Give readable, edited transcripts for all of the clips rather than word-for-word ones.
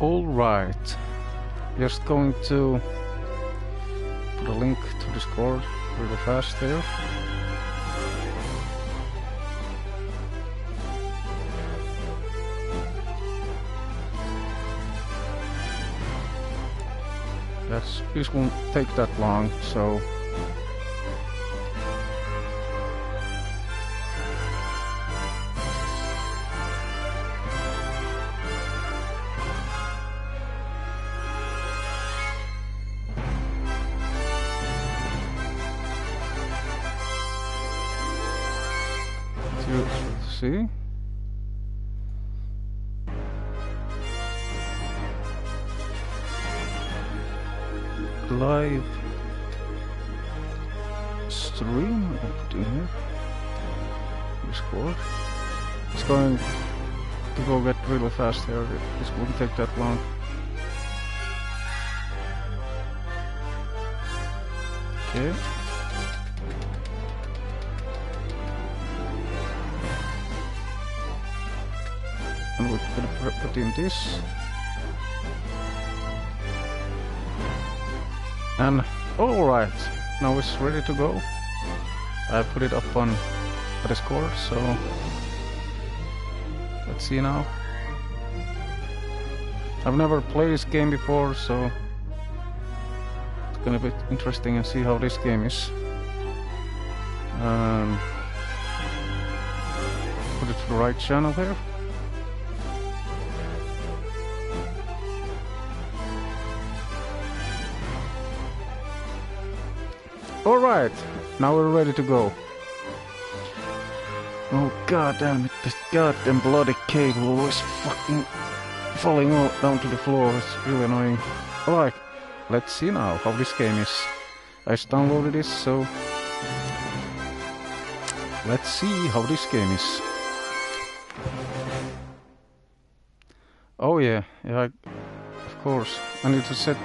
Alright. Just going to put a link to Discord really fast here. This won't take that long, so see. Live stream up in here. Discord. It's going to go get really fast here. This won't take that long. Okay. And we're gonna put in this. And alright, now it's ready to go. I put it up on Discord, so let's see now. I've never played this game before, so it's gonna be interesting and see how this game is. Put it to the right channel here. Alright, now we're ready to go. Oh god damn it, this goddamn bloody cable always fucking falling all down to the floor, it's really annoying. Alright, let's see now how this game is. I just downloaded this, so let's see how this game is. Oh yeah, of course. I need to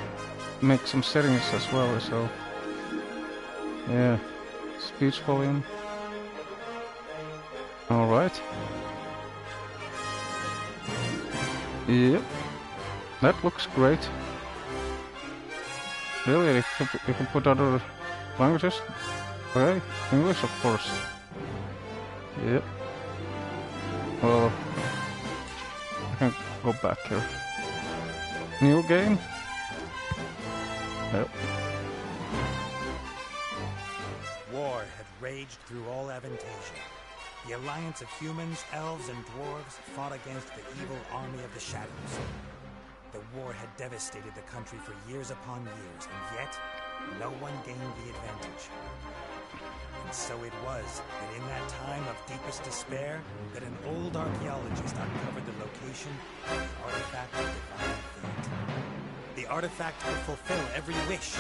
make some settings as well, so yeah, speech volume. Alright. Yep. That looks great. Really, you can put other languages? Okay, English of course. Yep. Well, I can go back here. New game? Yep. War had raged through all Avantasia. The alliance of humans, elves, and dwarves fought against the evil army of the shadows. The war had devastated the country for years upon years, and yet no one gained the advantage. And so it was that in that time of deepest despair, that an old archaeologist uncovered the location of the artifact of divine fate. The artifact could fulfill every wish,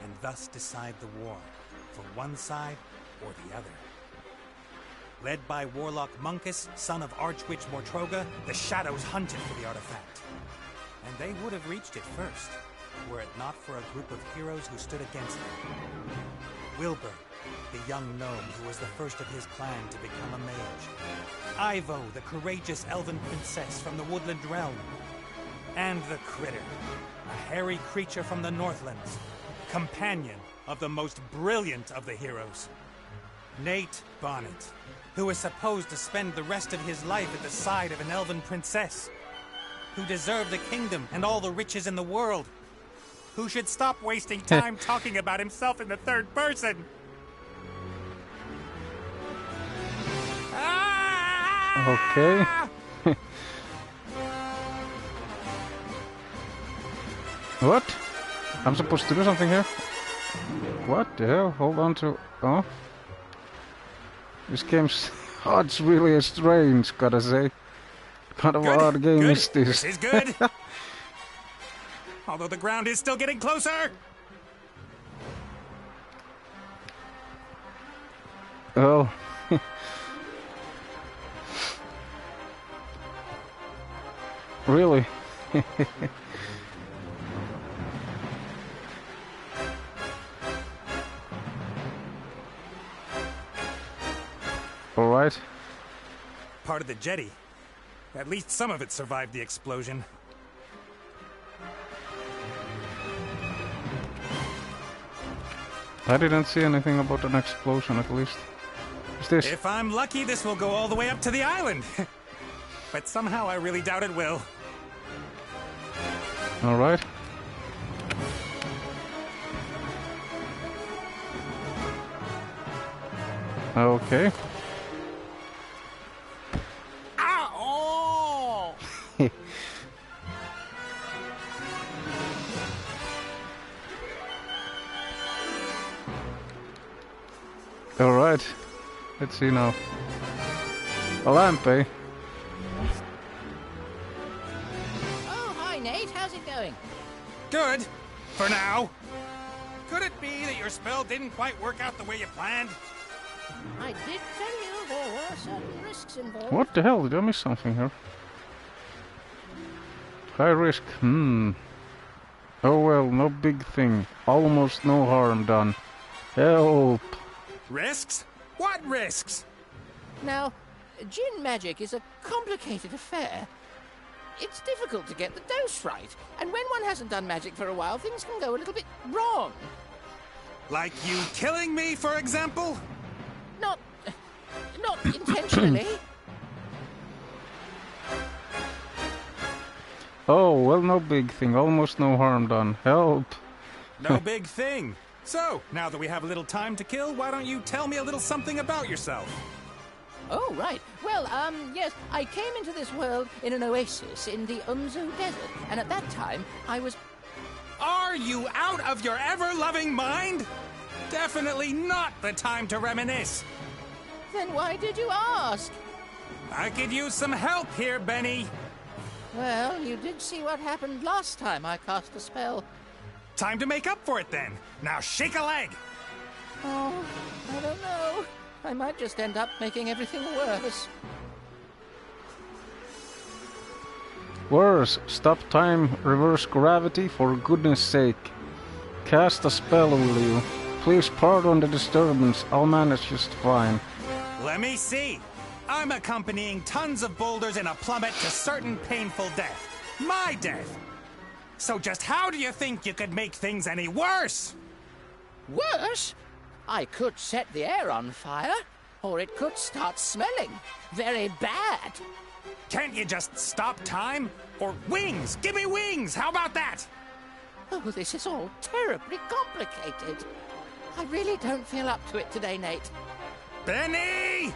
and thus decide the war, for one side or the other. Led by Warlock Munkus, son of Archwitch Mortroga, the Shadows hunted for the artifact. And they would have reached it first, were it not for a group of heroes who stood against them. Wilbur, the young gnome who was the first of his clan to become a mage. Ivo, the courageous elven princess from the Woodland Realm. And the Critter, a hairy creature from the Northlands, companion of the most brilliant of the heroes. Nate Bonnet, who was supposed to spend the rest of his life at the side of an elven princess, who deserved the kingdom and all the riches in the world, who should stop wasting time talking about himself in the third person. Okay. What? I'm supposed to do something here? What the hell? Hold on to... Oh. This game's... Oh, it's really strange, gotta say. Kind of Good, odd game good. is this? This is good. Although the ground is still getting closer. Oh. Really? All right. Part of the jetty. At least some of it survived the explosion. I didn't see anything about an explosion, at least. What's this? If I'm lucky, this will go all the way up to the island. But somehow I really doubt it will. Alright. Okay. Oh! Alright. Let's see now. A lamp, eh? Oh, hi, Nate. How's it going? Good. For now. Could it be that your spell didn't quite work out the way you planned? I did tell you there were certain risks involved. What the hell? Did I miss something here? High risk. Oh well, no big thing. Almost no harm done. Help! Risks? What risks? Now, Jinn magic is a complicated affair. It's difficult to get the dose right, and when one hasn't done magic for a while, things can go a little bit wrong. Like you killing me, for example? Not intentionally. Oh, well, no big thing. Almost no harm done. Help! No big thing. So, now that we have a little time to kill, why don't you tell me a little something about yourself? Oh, right. Well, yes, I came into this world in an oasis in the Umzu Desert, and at that time, I was... Are you out of your ever-loving mind? Definitely not the time to reminisce. Then why did you ask? I could use some help here, Benny. Well, you did see what happened last time I cast a spell. Time to make up for it then. Now shake a leg. Oh, I don't know. I might just end up making everything worse. Worse. Stop time. Reverse gravity. For goodness sake. Cast a spell, will you? Please pardon the disturbance. I'll manage just fine. Let me see. I'm accompanying tons of boulders in a plummet to certain painful death. My death. So just how do you think you could make things any worse? Worse? I could set the air on fire, or it could start smelling very bad. Can't you just stop time? Or wings! Give me wings! How about that? Oh, this is all terribly complicated. I really don't feel up to it today, Nate. Benny!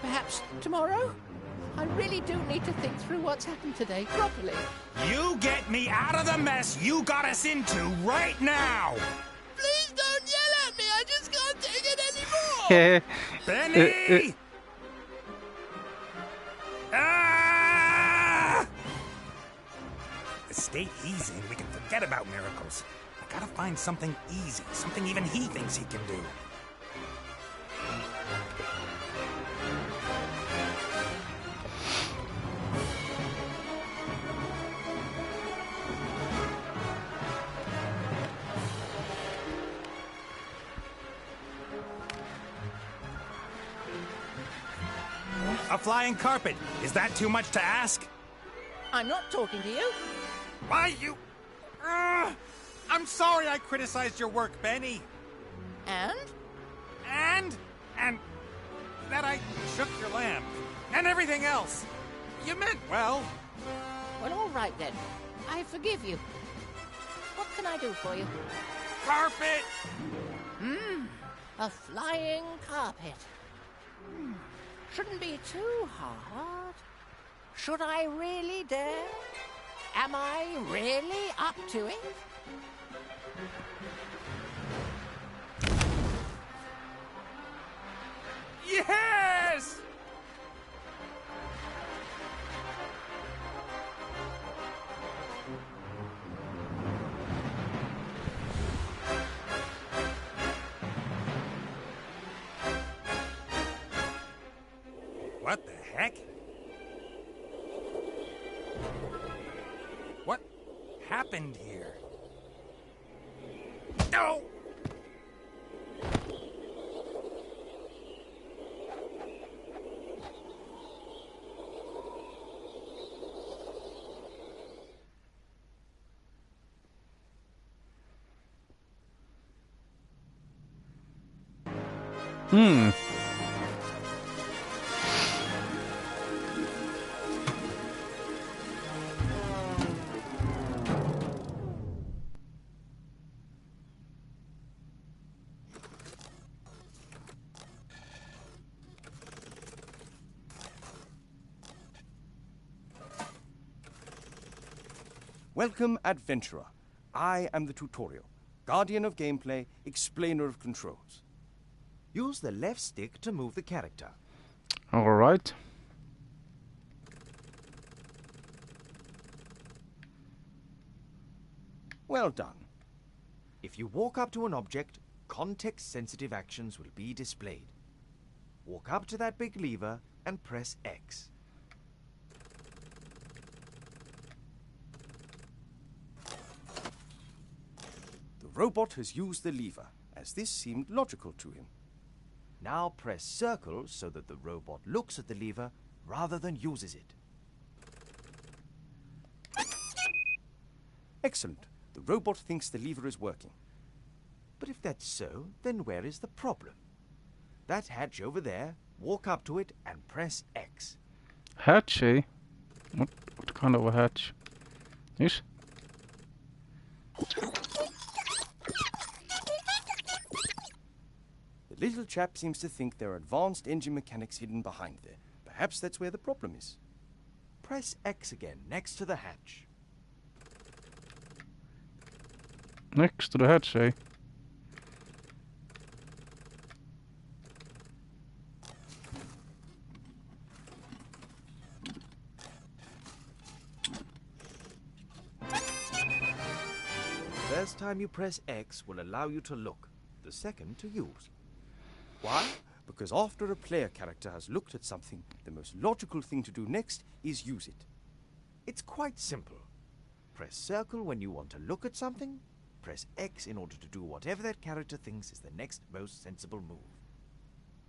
Perhaps tomorrow? I really do need to think through what's happened today properly. You get me out of the mess you got us into right now! Please don't yell at me! I just can't take it anymore! Benny! Ah! Stay easy and we can forget about miracles. I gotta find something easy, something even he thinks he can do. A flying carpet. Is that too much to ask? I'm not talking to you. Why, you... I'm sorry I criticized your work, Benny. And? And that I shook your lamp. And everything else. You meant well. Well, all right then. I forgive you. What can I do for you? Carpet! A flying carpet. Shouldn't be too hard. Should I really dare? Am I really up to it? Yes! What the heck? What happened here? No! Hmm. Welcome, adventurer. I am the tutorial, guardian of gameplay, explainer of controls. Use the left stick to move the character. All right. Well done. If you walk up to an object, context-sensitive actions will be displayed. Walk up to that big lever and press X. The robot has used the lever, as this seemed logical to him. Now press circle so that the robot looks at the lever rather than uses it. Excellent. The robot thinks the lever is working. But if that's so, then where is the problem? That hatch over there, walk up to it and press X. Hatch, eh? What kind of a hatch? This? The little chap seems to think there are advanced engine mechanics hidden behind there. Perhaps that's where the problem is. Press X again next to the hatch. Next to the hatch, eh? The first time you press X will allow you to look, the second to use. Why? Because after a player character has looked at something, the most logical thing to do next is use it. It's quite simple. Press circle when you want to look at something, press X in order to do whatever that character thinks is the next most sensible move.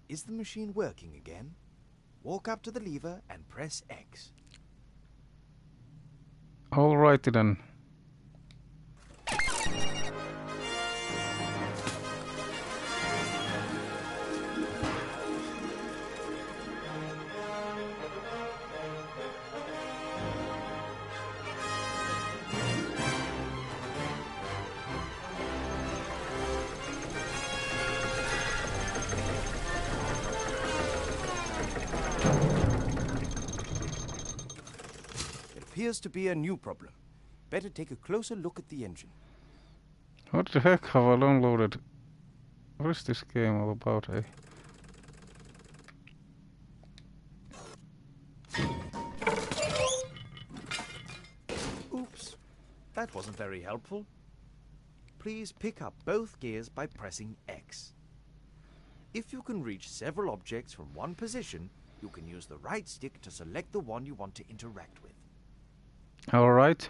Is the machine working again? Walk up to the lever and press X. Alrighty then. Appears to be a new problem. Better take a closer look at the engine. What the heck have I downloaded? What is this game all about, eh? Oops, that wasn't very helpful. Please pick up both gears by pressing X. If you can reach several objects from one position, you can use the right stick to select the one you want to interact with. Alright.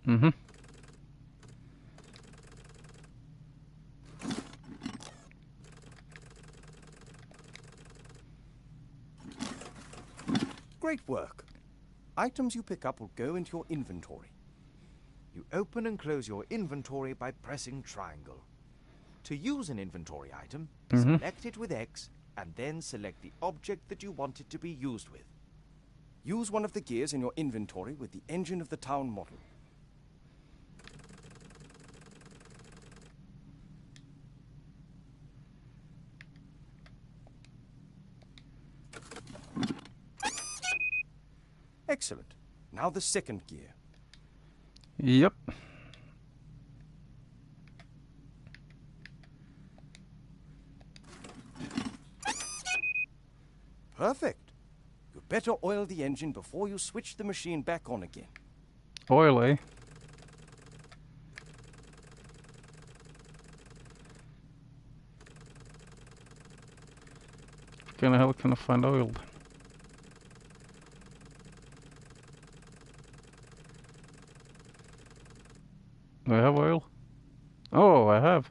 Mm-hmm. Great work. Items you pick up will go into your inventory. You open and close your inventory by pressing triangle. To use an inventory item, select it with X and then select the object that you want it to be used with. Use one of the gears in your inventory with the engine of the town model. Excellent. Now the second gear. Yep. Perfect. You better oil the engine before you switch the machine back on again. Oil, eh? What the hell can I find oil? Do I have oil? Oh, I have.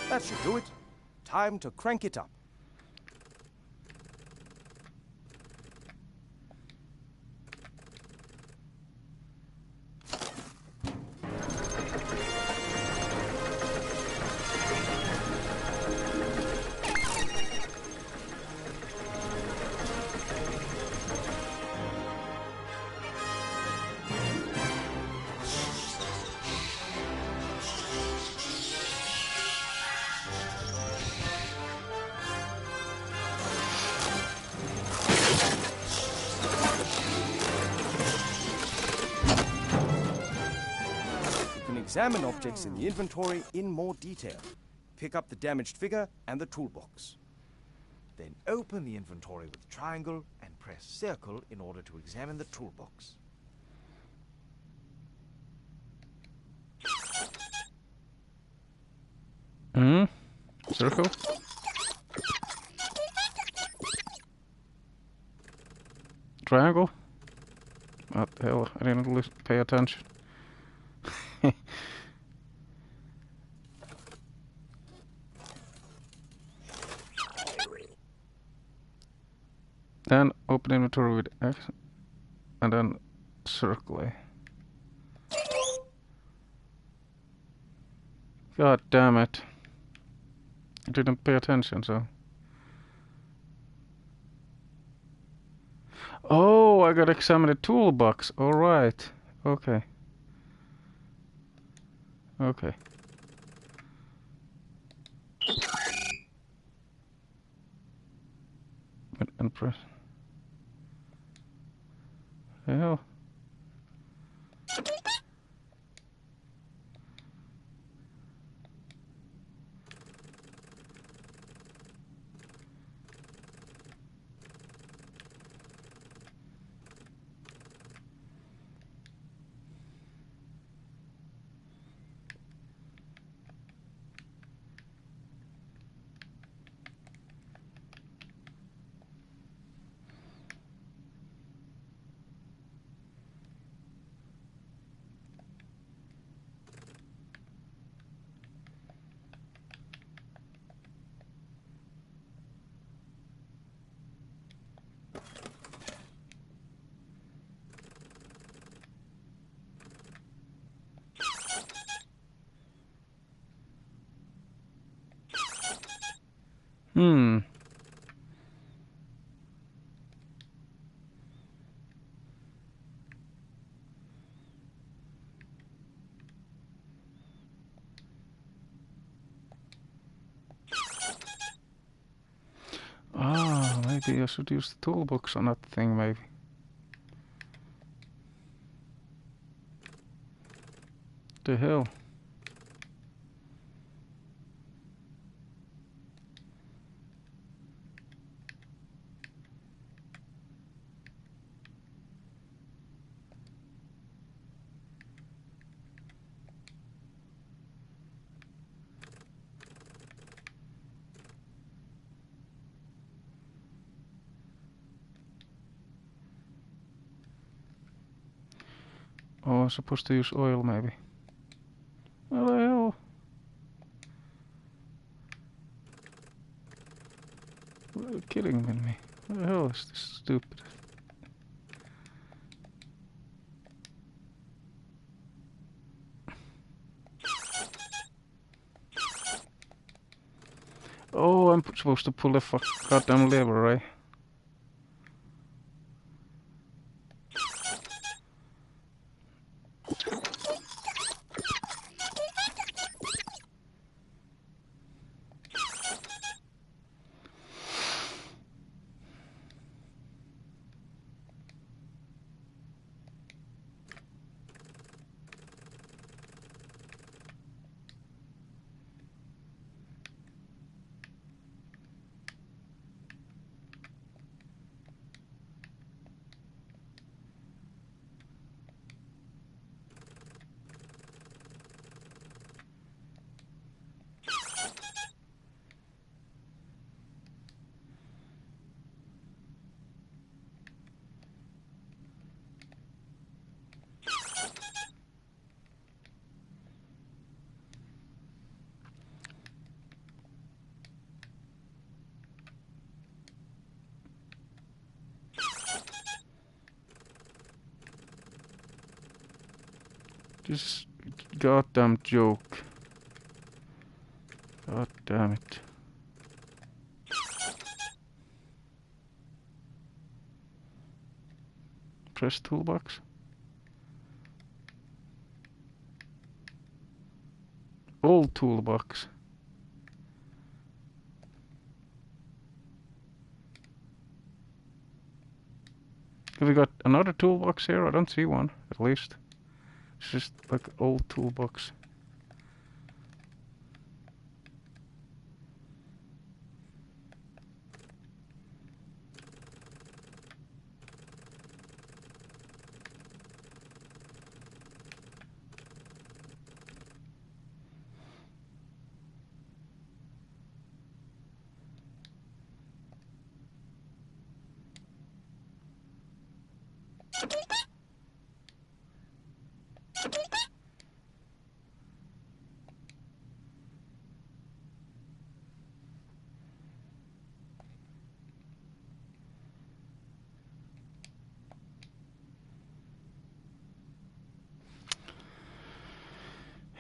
That should do it. Time to crank it up. Examine objects in the inventory in more detail. Pick up the damaged figure and the toolbox. Then open the inventory with triangle and press circle in order to examine the toolbox. Circle. Triangle. What the hell? I didn't pay attention. Then open inventory with X, and then circle A. God damn it. I didn't pay attention, so. Oh, I gotta examine the toolbox. Alright. Okay. Okay. And press. The hell? Hmm. Ah, maybe I should use the toolbox on that thing, maybe. The hell? Oh, I'm supposed to use oil, maybe. What the hell? Are you kidding me? What the hell is this stupid? Oh, I'm supposed to pull the goddamn lever, right? This goddamn joke. God damn it. Press toolbox. Old toolbox. Have we got another toolbox here? I don't see one, at least. It's just like old toolbox.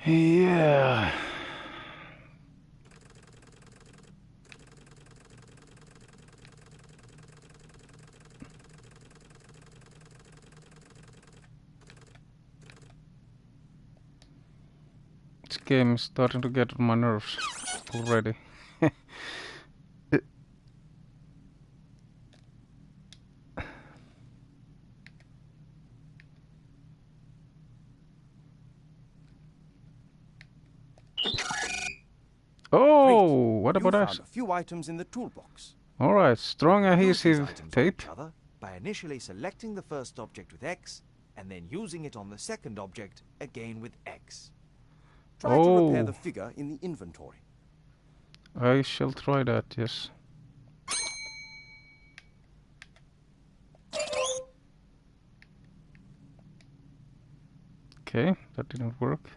Yeah. This game is starting to get on my nerves already. Oh, what You about found us? a few items in the toolbox. Alright, strong Use these adhesive items on tape. each other by initially selecting the first object with X and then using it on the second object again with X. Try to repair Oh, the figure in the inventory. I shall try that, yes. Okay, that didn't work.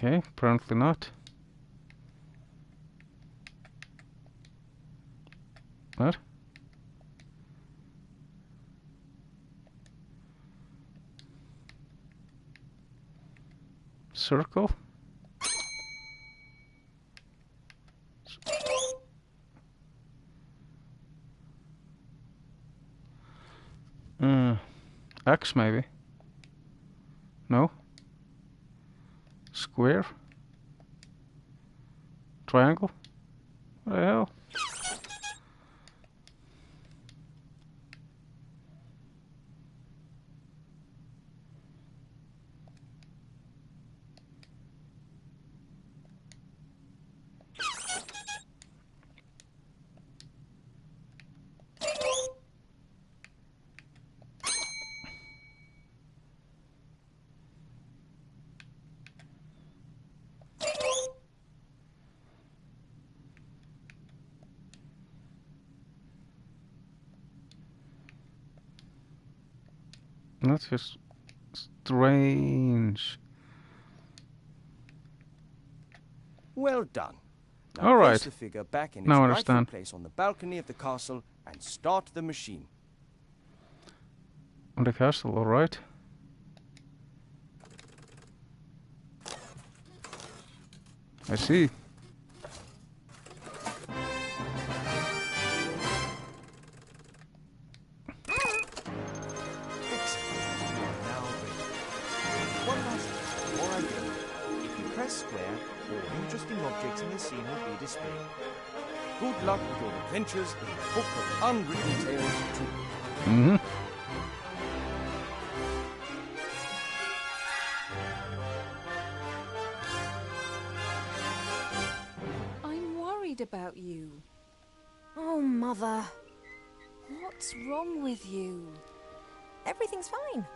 Okay, apparently not. What? Circle? X maybe? No? Square? Triangle? What the hell? That's just strange. Well done. Now All place right. the figure back in its Now I rightful understand. place on the balcony of the castle and start the machine. On the castle, alright. I see. Excellent. Now ready. One last thing before I go. If you press square, all interesting objects in the scene will be displayed. Good luck with your adventures in the Book of Unwritten Tales 2. Mm-hmm. I'm worried about you. Oh, Mother. What's wrong with you? Everything's fine.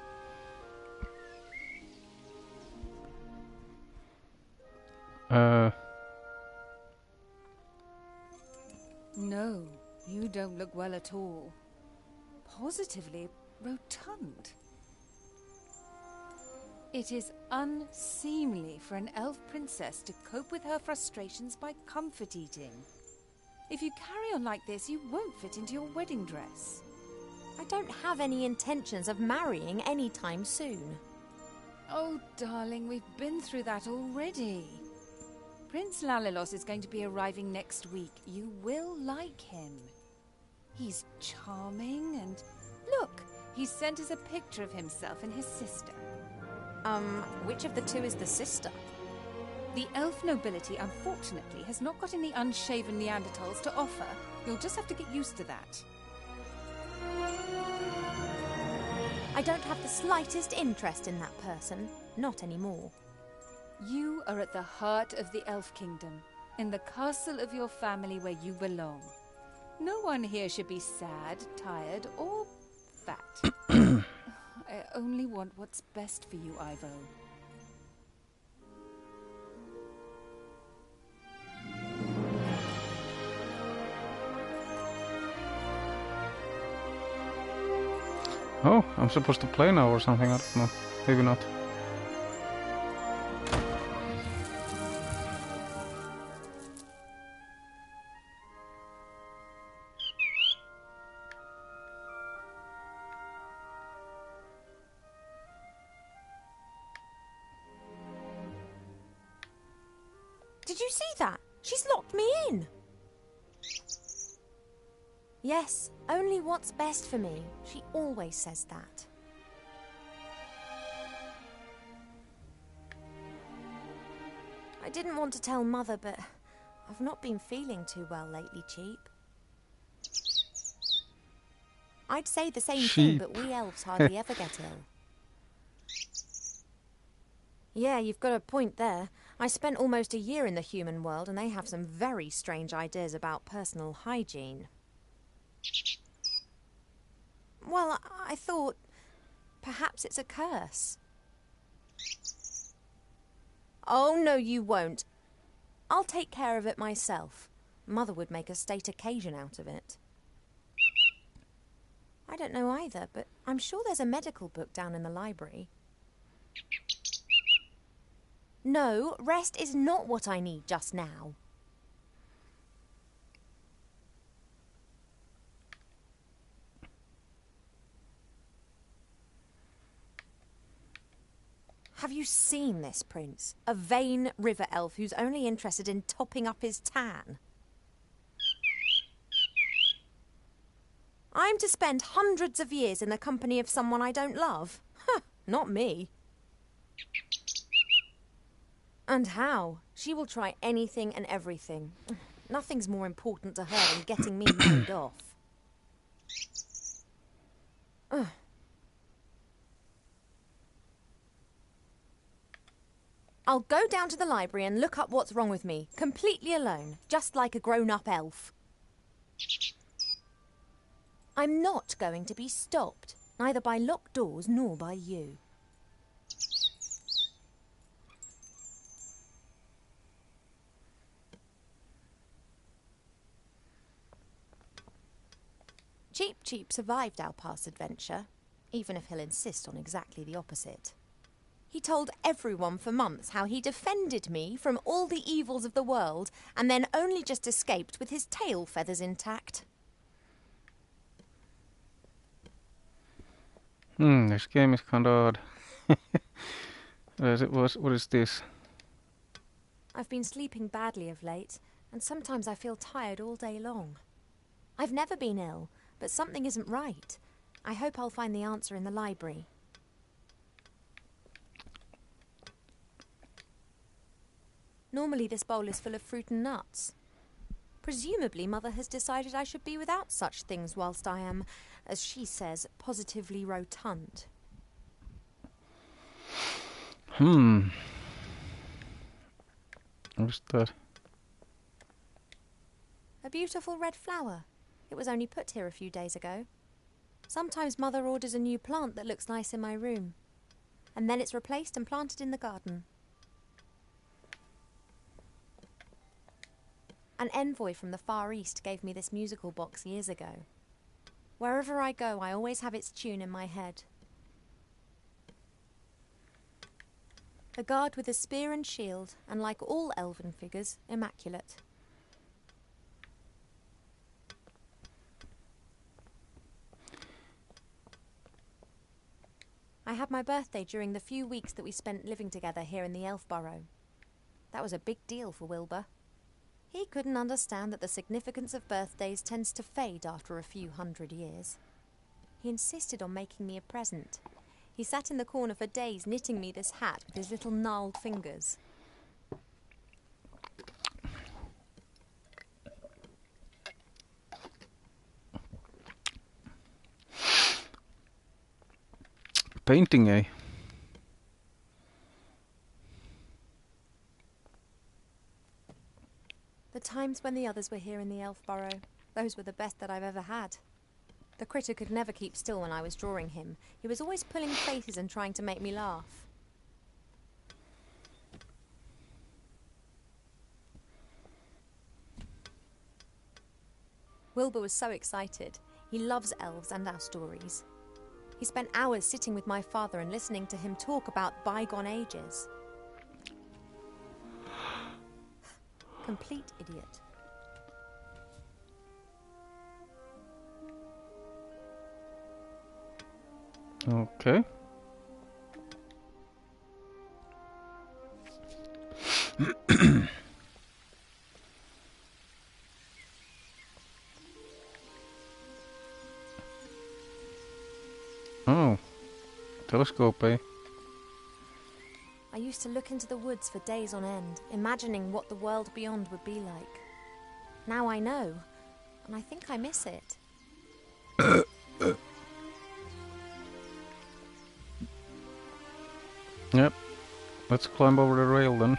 No, you don't look well at all. Positively rotund. It is unseemly for an elf princess to cope with her frustrations by comfort eating. If you carry on like this, you won't fit into your wedding dress. I don't have any intentions of marrying anytime soon. Oh, darling, we've been through that already. Prince Lalilos is going to be arriving next week. You will like him. He's charming and... Look, he sent us a picture of himself and his sister. Which of the two is the sister? The elf nobility, unfortunately, has not got any unshaven Neanderthals to offer. You'll just have to get used to that. I don't have the slightest interest in that person. Not anymore. You are at the heart of the Elf Kingdom, in the castle of your family where you belong. No one here should be sad, tired, or fat. I only want what's best for you, Ivo. Oh, I'm supposed to play now or something, I don't know. Maybe not. Did you see that? She's locked me in. Yes, only what's best for me. She always says that. I didn't want to tell Mother, but I've not been feeling too well lately, Cheap. I'd say the same thing, but we elves hardly ever get ill. Yeah, you've got a point there. I spent almost a year in the human world, and they have some very strange ideas about personal hygiene. Well, I thought perhaps it's a curse. Oh, no, you won't. I'll take care of it myself. Mother would make a state occasion out of it. I don't know either, but I'm sure there's a medical book down in the library. No, rest is not what I need just now. Have you seen this, Prince? A vain river elf who's only interested in topping up his tan. I'm to spend hundreds of years in the company of someone I don't love? Huh, not me. And how? She will try anything and everything. Nothing's more important to her than getting me married off. Ugh. I'll go down to the library and look up what's wrong with me, completely alone, just like a grown-up elf. I'm not going to be stopped, neither by locked doors nor by you. Cheap survived our past adventure, even if he'll insist on exactly the opposite. He told everyone for months how he defended me from all the evils of the world and then only just escaped with his tail feathers intact. This game is kind of odd. What is this? I've been sleeping badly of late, and sometimes I feel tired all day long. I've never been ill, but something isn't right. I hope I'll find the answer in the library. Normally this bowl is full of fruit and nuts. Presumably Mother has decided I should be without such things whilst I am, as she says, positively rotund. What's that? A beautiful red flower. It was only put here a few days ago. Sometimes Mother orders a new plant that looks nice in my room, and then it's replaced and planted in the garden. An envoy from the Far East gave me this musical box years ago. Wherever I go, I always have its tune in my head. A guard with a spear and shield, and like all elven figures, immaculate. I had my birthday during the few weeks that we spent living together here in the Elf Burrow. That was a big deal for Wilbur. He couldn't understand that the significance of birthdays tends to fade after a few hundred years. He insisted on making me a present. He sat in the corner for days knitting me this hat with his little gnarled fingers. Painting, eh? The times when the others were here in the Elf Burrow, those were the best that I've ever had. The critter could never keep still when I was drawing him. He was always pulling faces and trying to make me laugh. Wilbur was so excited. He loves elves and our stories. He spent hours sitting with my father and listening to him talk about bygone ages. Complete idiot. Okay. Oh. Telescope, eh? I used to look into the woods for days on end, imagining what the world beyond would be like. Now I know, and I think I miss it. Yep. Let's climb over the rail then.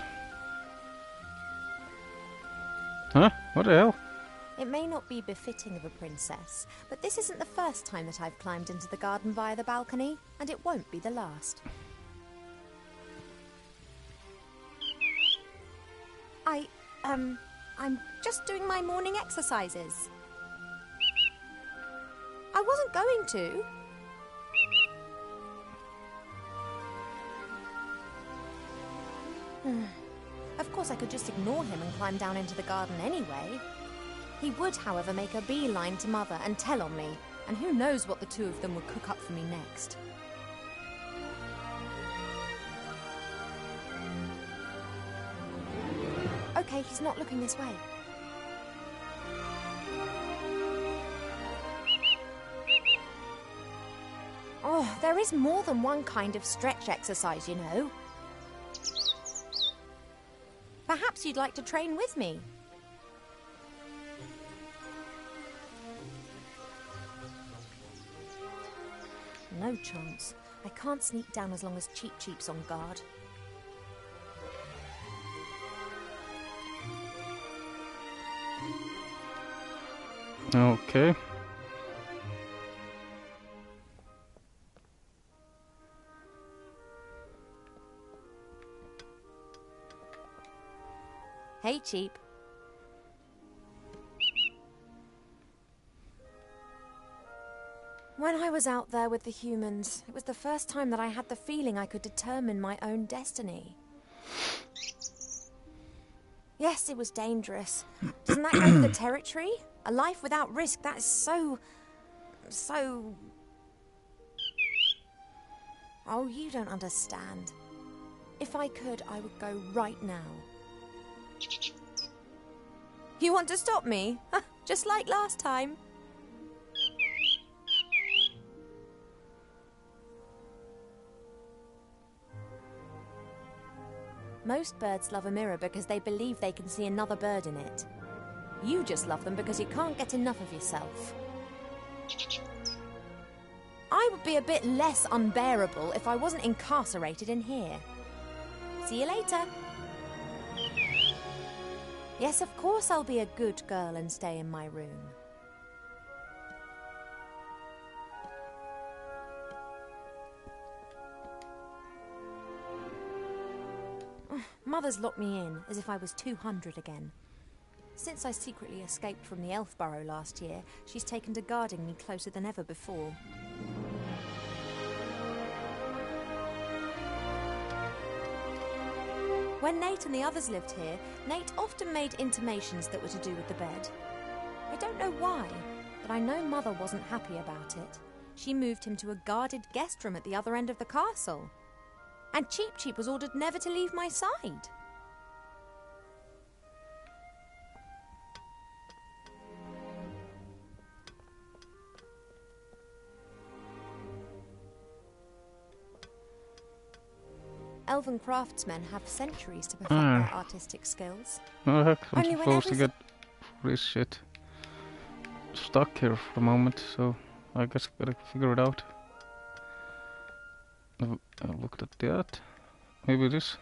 Huh? What the hell? It may not be befitting of a princess, but this isn't the first time that I've climbed into the garden via the balcony, and it won't be the last. I'm just doing my morning exercises. I wasn't going to. Of course, I could just ignore him and climb down into the garden anyway. He would, however, make a beeline to Mother and tell on me, and who knows what the two of them would cook up for me next. Okay, he's not looking this way. Oh, there is more than one kind of stretch exercise, you know. Perhaps you'd like to train with me. No chance. I can't sneak down as long as Cheep Cheep's on guard. Okay. Hey, Cheep. When I was out there with the humans, it was the first time that I had the feeling I could determine my own destiny. Yes, it was dangerous. Doesn't that go with the territory? A life without risk, that is so... Oh, you don't understand. If I could, I would go right now. You want to stop me? Just like last time. Most birds love a mirror because they believe they can see another bird in it. You just love them because you can't get enough of yourself. I would be a bit less unbearable if I wasn't incarcerated in here. See you later. Yes, of course I'll be a good girl and stay in my room. Mother's locked me in, as if I was 200 again. Since I secretly escaped from the Elf Burrow last year, she's taken to guarding me closer than ever before. When Nate and the others lived here, Nate often made intimations that were to do with the bed. I don't know why, but I know Mother wasn't happy about it. She moved him to a guarded guest room at the other end of the castle. And Cheep Cheep was ordered never to leave my side. Elven craftsmen have centuries to perfect their artistic skills. No heck, I'm Only when supposed to get this shit stuck here for the moment, so I guess I gotta figure it out. I looked at that. Maybe this.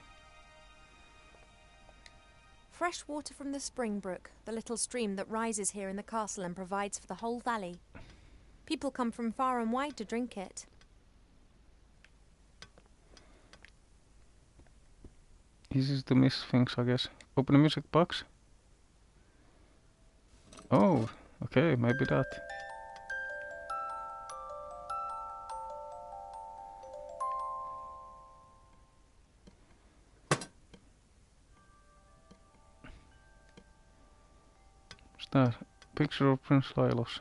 Fresh water from the Spring Brook, the little stream that rises here in the castle and provides for the whole valley. People come from far and wide to drink it. Easy to miss things, I guess. Open the music box. Oh, okay, maybe that. What's that? Picture of Prince Lilos.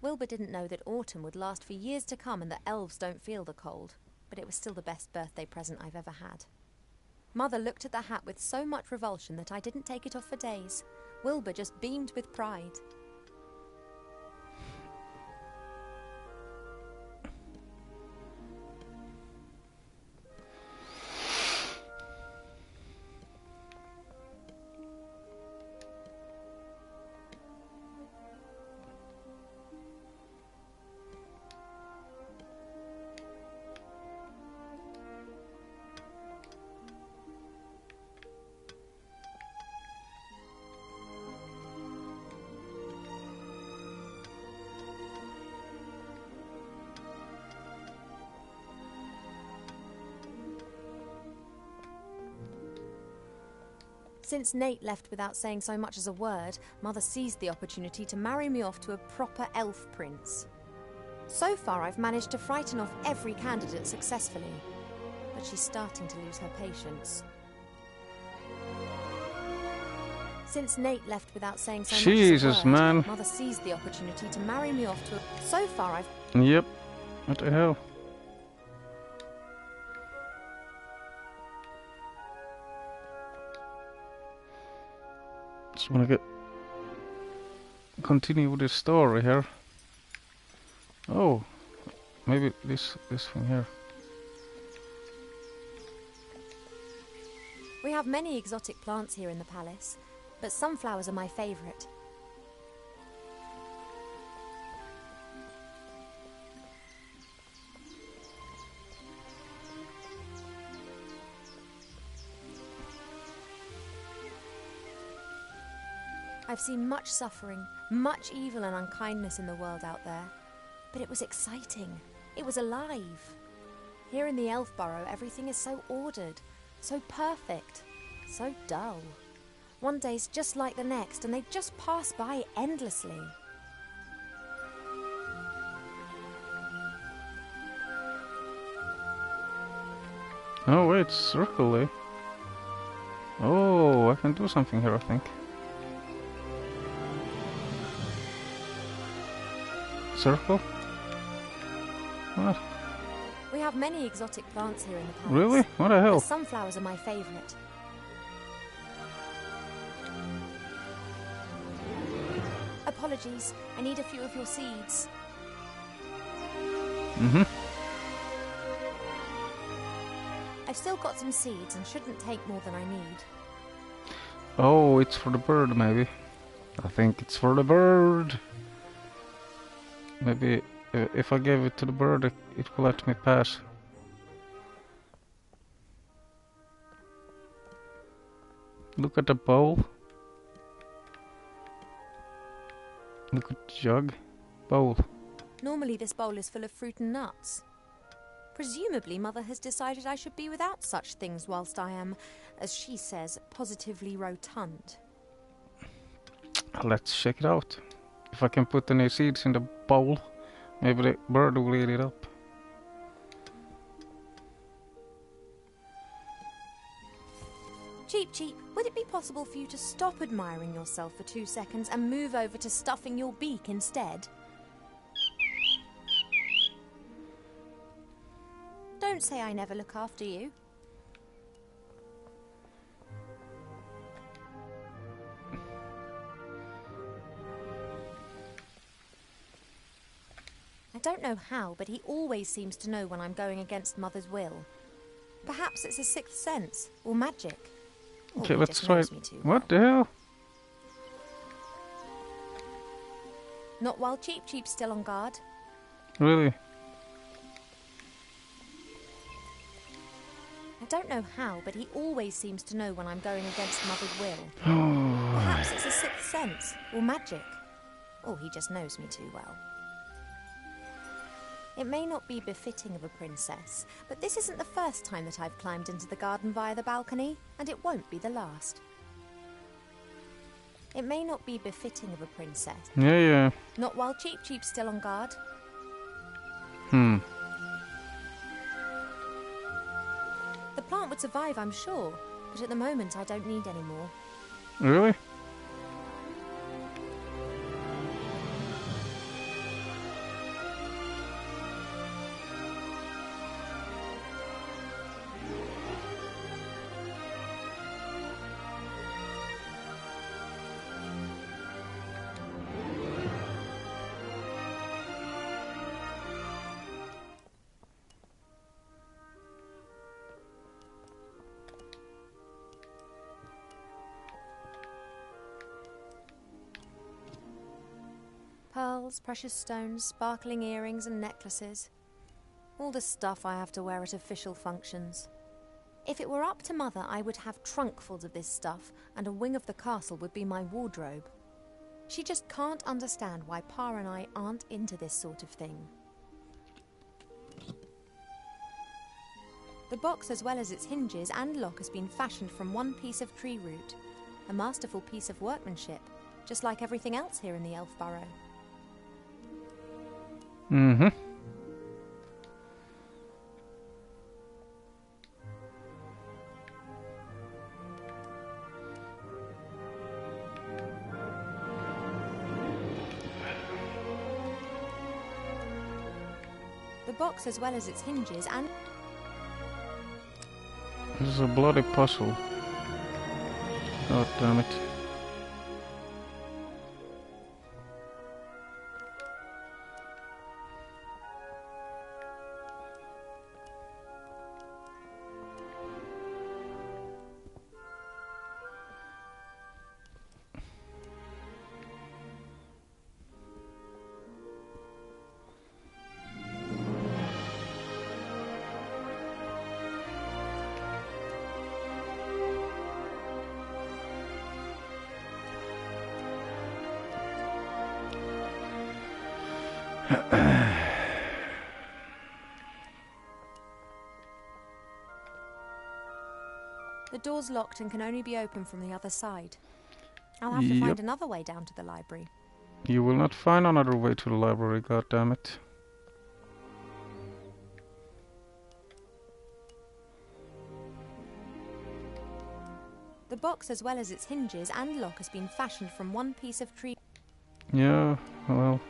Wilbur didn't know that autumn would last for years to come and that elves don't feel the cold, but it was still the best birthday present I've ever had. Mother looked at the hat with so much revulsion that I didn't take it off for days. Wilbur just beamed with pride. Since Nate left without saying so much as a word, Mother seized the opportunity to marry me off to a proper elf prince. So far, I've managed to frighten off every candidate successfully, but she's starting to lose her patience. Since Nate left without saying so much as a word, man. Mother seized the opportunity to marry me off to a... So far, I've... Yep. What the hell? Just wanna continue with this story here. Oh, maybe this thing here. We have many exotic plants here in the palace, but sunflowers are my favourite. I've seen much suffering, much evil and unkindness in the world out there. But it was exciting. It was alive. Here in the Elf Burrow, everything is so ordered, so perfect, so dull. One day's just like the next, and they just pass by endlessly. Oh wait, circle, eh? Oh, I can do something here, I think. Circle? What? We have many exotic plants here in the palace. Really? What the hell? But sunflowers are my favourite. Apologies, I need a few of your seeds. I've still got some seeds and shouldn't take more than I need. Oh, it's for the bird, maybe. I think it's for the bird. Maybe if I give it to the bird, it will let me pass. Look at the bowl. Look at the jug. Bowl. Normally this bowl is full of fruit and nuts. Presumably Mother has decided I should be without such things whilst I am, as she says, positively rotund. Let's check it out. If I can put any seeds in the bowl, maybe the bird will eat it up. Cheep Cheep, would it be possible for you to stop admiring yourself for 2 seconds and move over to stuffing your beak instead? Don't say I never look after you. I don't know how, but he always seems to know when I'm going against Mother's will. Perhaps it's a sixth sense, or magic. Or Okay, he let's just try knows it. me too What well. the hell? Not while Cheep Cheep's still on guard. Really? I don't know how, but he always seems to know when I'm going against Mother's will. Oh, Perhaps it's a sixth sense, or magic. Or he just knows me too well. It may not be befitting of a princess, but this isn't the first time that I've climbed into the garden via the balcony, and it won't be the last. It may not be befitting of a princess. yeah. Not while Cheep Cheep's still on guard. The plant would survive, I'm sure, but at the moment I don't need any more. Really? pearls, precious stones, sparkling earrings and necklaces. All the stuff I have to wear at official functions. If it were up to Mother, I would have trunkfuls of this stuff, and a wing of the castle would be my wardrobe. She just can't understand why Pa and I aren't into this sort of thing. The box, as well as its hinges and lock, has been fashioned from one piece of tree root. A masterful piece of workmanship, just like everything else here in the Elf Burrow. Mm-hmm. The box, as well as its hinges and... This is a bloody puzzle. God damn it. The door's locked and can only be opened from the other side. I'll have to find another way down to the library. You will not find another way to the library, goddammit. The box, as well as its hinges and lock, has been fashioned from one piece of tree... Yeah, well...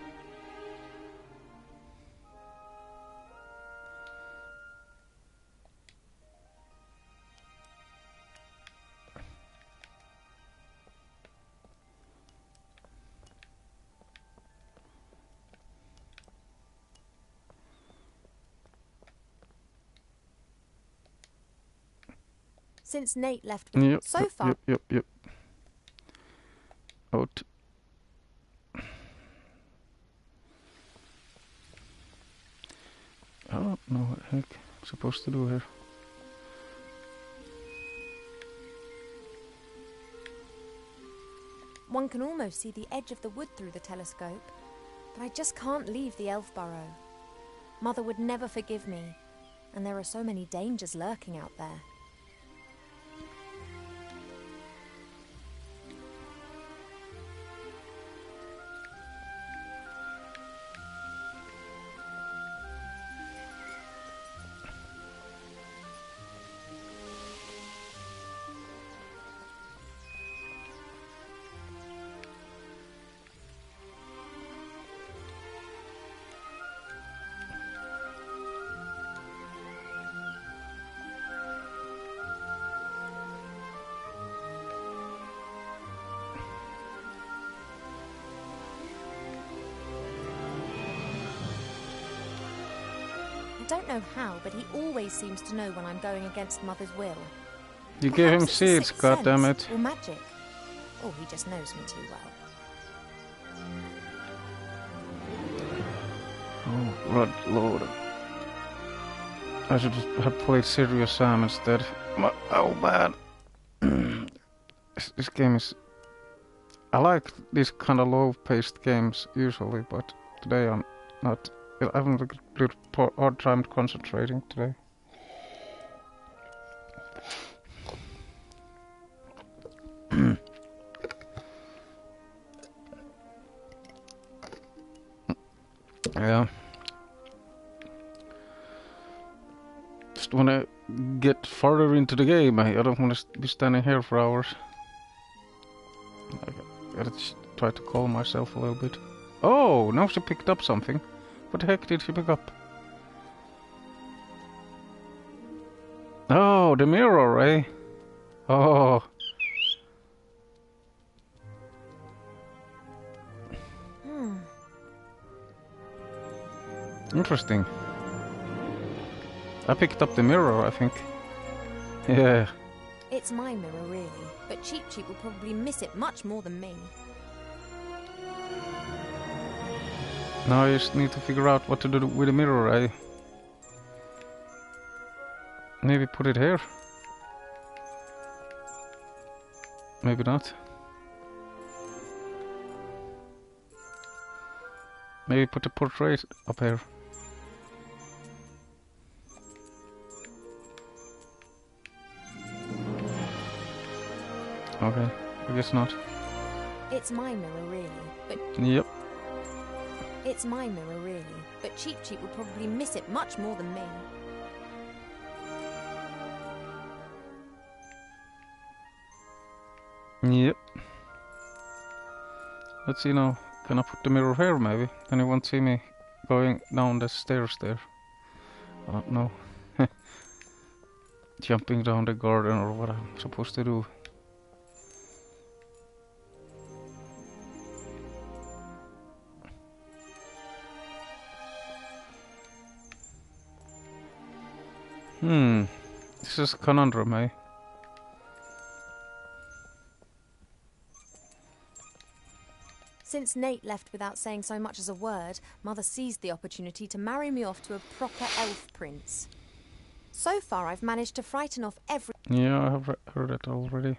Since Nate left Yep, far... Yep. Out. I don't know what the heck I'm supposed to do here. One can almost see the edge of the wood through the telescope, but I just can't leave the Elf Burrow. Mother would never forgive me, and there are so many dangers lurking out there. I don't know how, but he always seems to know when I'm going against Mother's will. You gave him Perhaps it's a seeds, sixth sense, goddammit. or magic. Or he just knows me too well. Oh, good lord. I should have played Serious Sam instead. Oh, bad. This game is... I like these kind of low-paced games usually, but today I'm not... I'm having a little hard time concentrating today. Yeah. Just want to get further into the game. I don't want to be standing here for hours. I gotta try to calm myself a little bit. Oh, now she picked up something. What the heck did she pick up? Oh, the mirror, eh? Oh. Interesting. I picked up the mirror, I think. Yeah. It's my mirror, really, but Cheep Cheep will probably miss it much more than me. Now I just need to figure out what to do with the mirror. I maybe put it here. Maybe not. Maybe put the portrait up here. Okay, I guess not. It's my mirror, really, but Yep. it's my mirror, really. But Cheap Cheap would probably miss it much more than me. Yep. Let's see now. Can I put the mirror here maybe? Then you won't see me going down the stairs there. I don't know. Jumping down the garden or what I'm supposed to do. This is a conundrum, eh? Since Nate left without saying so much as a word, Mother seized the opportunity to marry me off to a proper elf prince. So far, I've managed to frighten off every... Yeah, I have heard it already.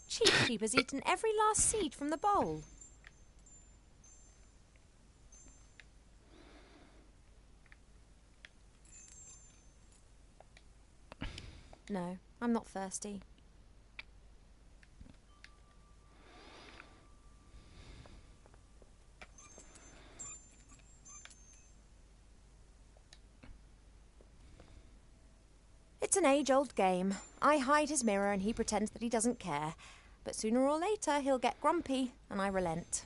Cheap Cheap has eaten every last seed from the bowl. No, I'm not thirsty. It's an age-old game. I hide his mirror and he pretends that he doesn't care. But sooner or later he'll get grumpy and I relent.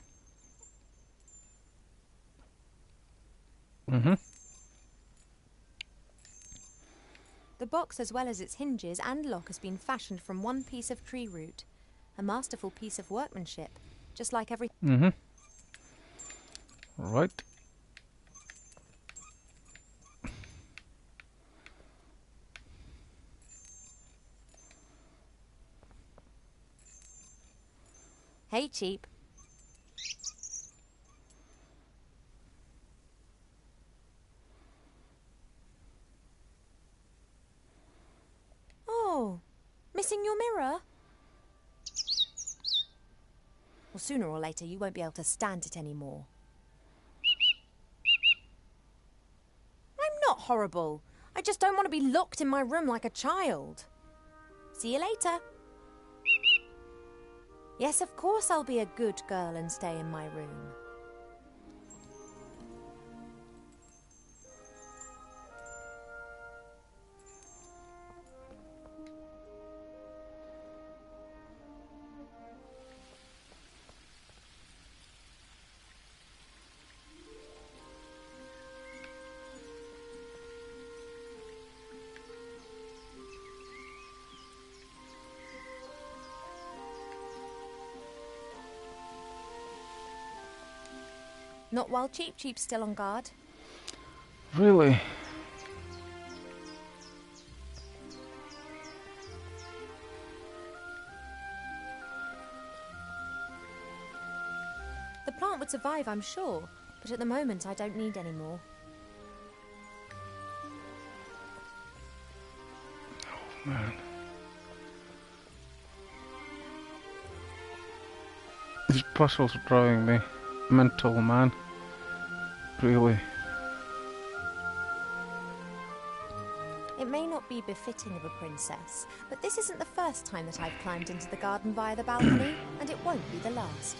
The box, as well as its hinges and lock, has been fashioned from one piece of tree root. A masterful piece of workmanship, just like every... Right. Hey, Cheap. Oh, missing your mirror? Well, sooner or later you won't be able to stand it anymore. I'm not horrible. I just don't want to be locked in my room like a child. See you later. Yes, of course I'll be a good girl and stay in my room. Not while Cheap Cheap's still on guard. Really? The plant would survive, I'm sure, but at the moment I don't need any more. Oh, man. These puzzles are driving me mental, man. Really. It may not be befitting of a princess, but this isn't the first time that I've climbed into the garden via the balcony, and it won't be the last.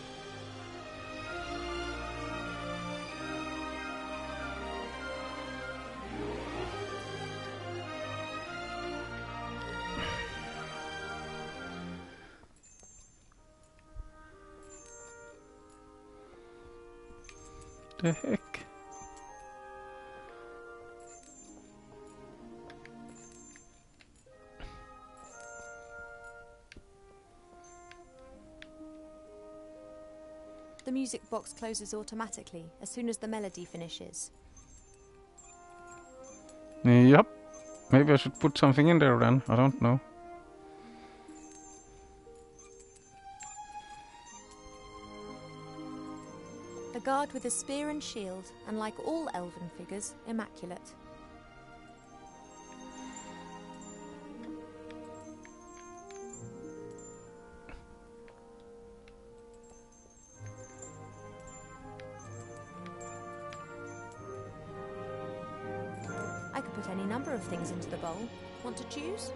The heck? The music box closes automatically as soon as the melody finishes. Yep. Maybe I should put something in there then. I don't know. A guard with a spear and shield, and like all elven figures, immaculate. I could put any number of things into the bowl. Want to choose?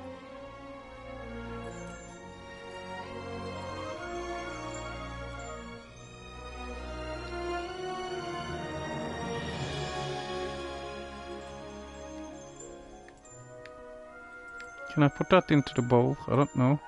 Can I put that into the bowl? I don't know.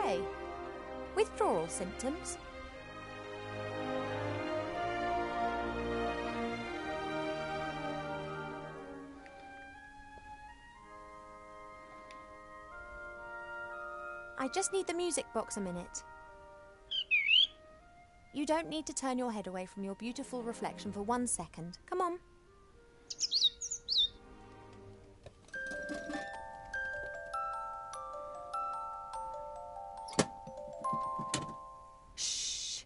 Hey, withdrawal symptoms? I just need the music box a minute. You don't need to turn your head away from your beautiful reflection for 1 second. Come on. Shh.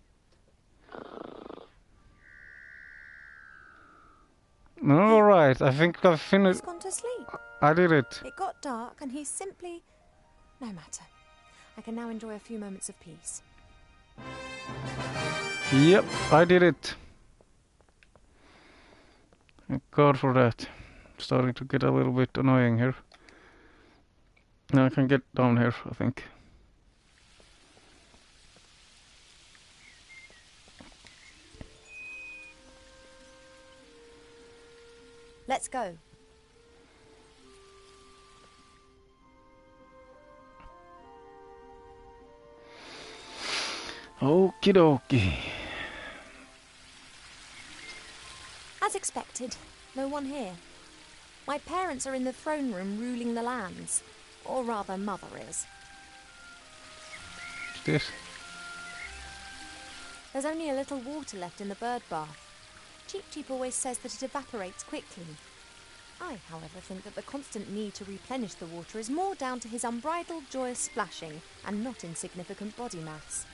Alright, I think I've He's finished. gone to sleep. I did it. It got dark and he's simply... No matter. I can now enjoy a few moments of peace. Yep, I did it. Thank God for that. Starting to get a little bit annoying here. Now I can get down here, I think. Let's go. Okie dokie. As expected, no one here. My parents are in the throne room ruling the lands. Or rather, Mother is. What's this? There's only a little water left in the bird bath. Cheap Cheap always says that it evaporates quickly. I, however, think that the constant need to replenish the water is more down to his unbridled joyous splashing and not insignificant body mass.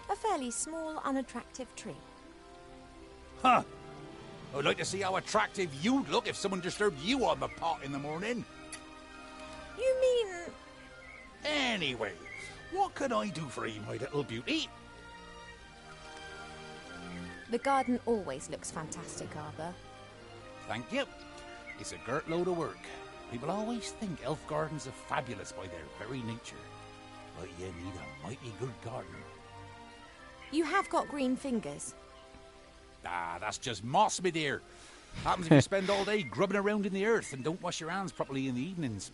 A fairly small, unattractive tree. Huh. I'd like to see how attractive you'd look if someone disturbed you on the pot in the morning. You mean... Anyways, what can I do for you, my little beauty? The garden always looks fantastic, Arthur. Thank you. It's a girt load of work. People always think elf gardens are fabulous by their very nature. But you need a mighty good gardener. You have got green fingers. Ah, that's just moss, my dear. Happens if you spend all day grubbing around in the earth and don't wash your hands properly in the evenings.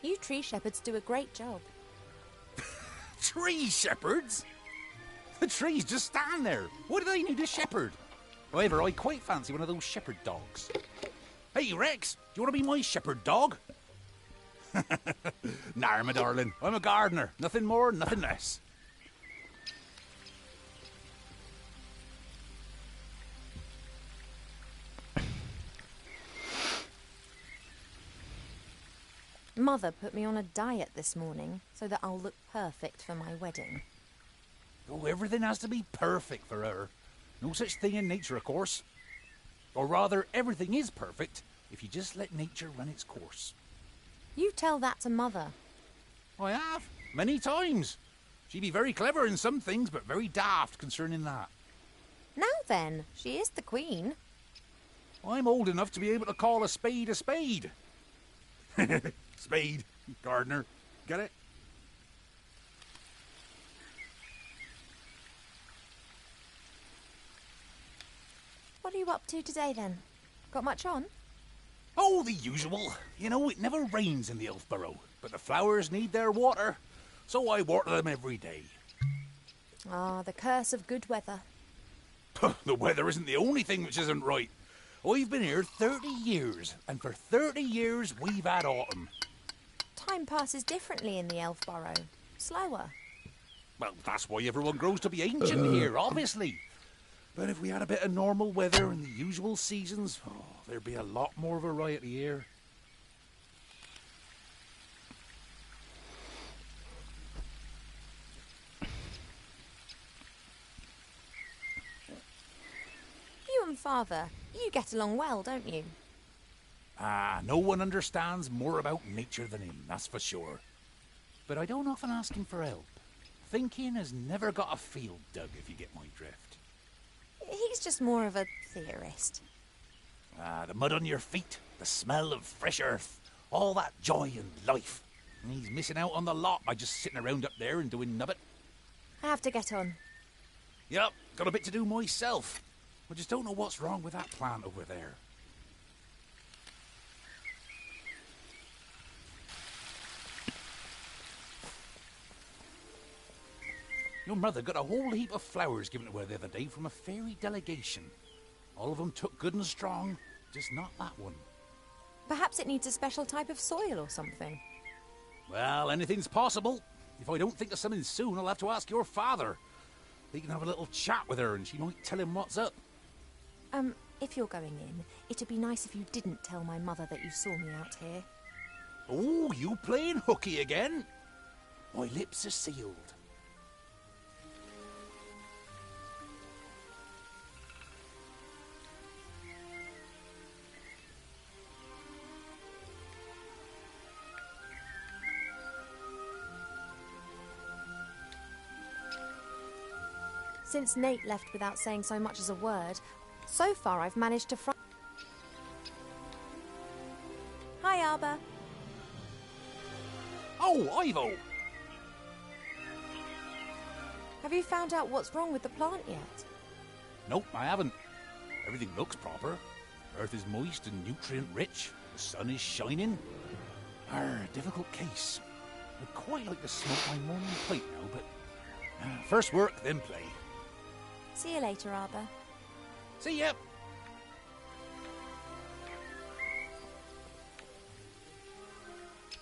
You tree shepherds do a great job. Tree shepherds? The trees just stand there. What do they need a shepherd? However, I quite fancy one of those shepherd dogs. Hey, Rex, do you want to be my shepherd dog? Nah, my darling. I'm a gardener. Nothing more, nothing less. Mother put me on a diet this morning so that I'll look perfect for my wedding. Oh, everything has to be perfect for her. No such thing in nature, of course. Or rather, everything is perfect if you just let nature run its course. You tell that to Mother. I have, many times. She'd be very clever in some things, but very daft concerning that. Now then, she is the queen. I'm old enough to be able to call a spade a spade. Spade, gardener. Get it? are you up to today, then? Got much on? Oh, the usual. You know, it never rains in the Elfborough, but the flowers need their water, so I water them every day. Ah, the curse of good weather. The weather isn't the only thing which isn't right. I've been here 30 years, and for 30 years we've had autumn. Time passes differently in the Elfborough. Slower. Well, that's why everyone grows to be ancient here, obviously. But if we had a bit of normal weather and the usual seasons, there'd be a lot more variety here. You and Father, you get along well, don't you? Ah, no one understands more about nature than him, that's for sure. But I don't often ask him for help. Thinking has never got a field dug, if you get my drift. He's just more of a theorist. Ah, the mud on your feet, the smell of fresh earth, all that joy and life. And he's missing out on the lot by just sitting around up there and doing nubbit. I have to get on. Yup, got a bit to do myself. I just don't know what's wrong with that plant over there. Your mother got a whole heap of flowers given to her the other day from a fairy delegation. All of them took good and strong, just not that one. Perhaps it needs a special type of soil or something. Well, anything's possible. If I don't think of something soon, I'll have to ask your father. He can have a little chat with her and she might tell him what's up. If you're going in, it'd be nice if you didn't tell my mother that you saw me out here. Oh, you playing hooky again? My lips are sealed. Since Nate left without saying so much as a word, so far I've managed to Hi, Arbor. Oh, Ivo! Have you found out what's wrong with the plant yet? Nope, I haven't. Everything looks proper. Earth is moist and nutrient-rich. The sun is shining. Difficult case. I'd quite like to smoke my morning pipe now, but first work, then play. See you later, Arbor. See ya!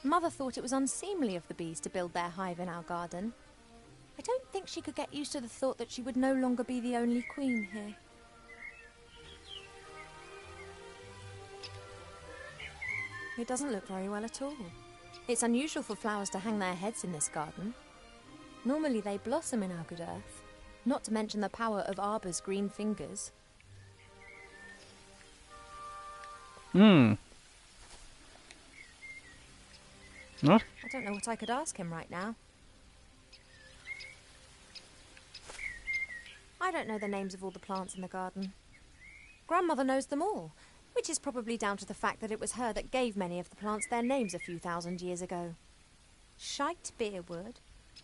Mother thought it was unseemly of the bees to build their hive in our garden. I don't think she could get used to the thought that she would no longer be the only queen here. It doesn't look very well at all. It's unusual for flowers to hang their heads in this garden. Normally they blossom in our good earth, not to mention the power of Arbor's green fingers. What? I don't know what I could ask him right now. I don't know the names of all the plants in the garden. Grandmother knows them all, which is probably down to the fact that it was her that gave many of the plants their names a few thousand years ago. Shite beerwood,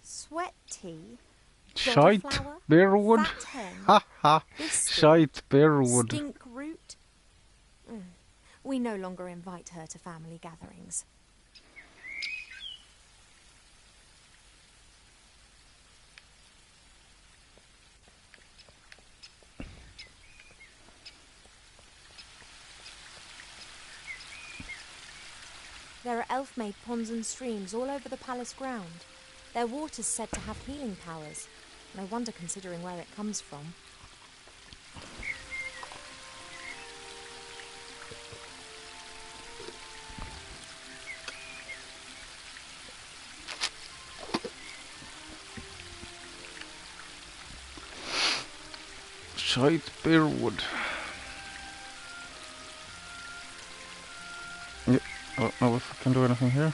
sweat tea, Shite dodderflower, beerwood. fat hen, Ha ha. biscuit, Shite beerwood. skink root. We no longer invite her to family gatherings. There are elf-made ponds and streams all over the palace ground. Their water's said to have healing powers. No wonder considering where it comes from. Shite beerwood. Yeah, I don't know if I can do anything here.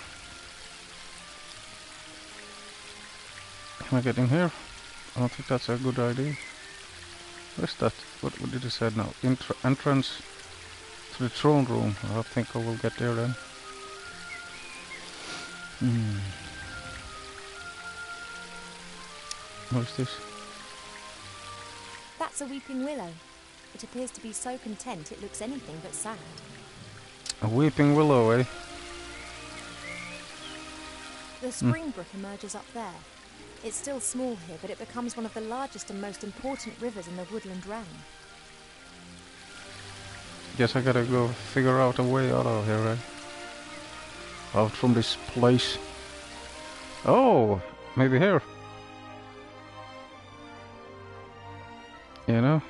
Can I get in here? I don't think that's a good idea. Where's that? What did it say now? Entrance to the throne room. I think I will get there then. What is this? That's a weeping willow. It appears to be so content it looks anything but sad. A weeping willow, eh? The Springbrook emerges up there. It's still small here, but it becomes one of the largest and most important rivers in the woodland realm. Guess I gotta go figure out a way out of here, eh? Out from this place. Oh, maybe here. You know?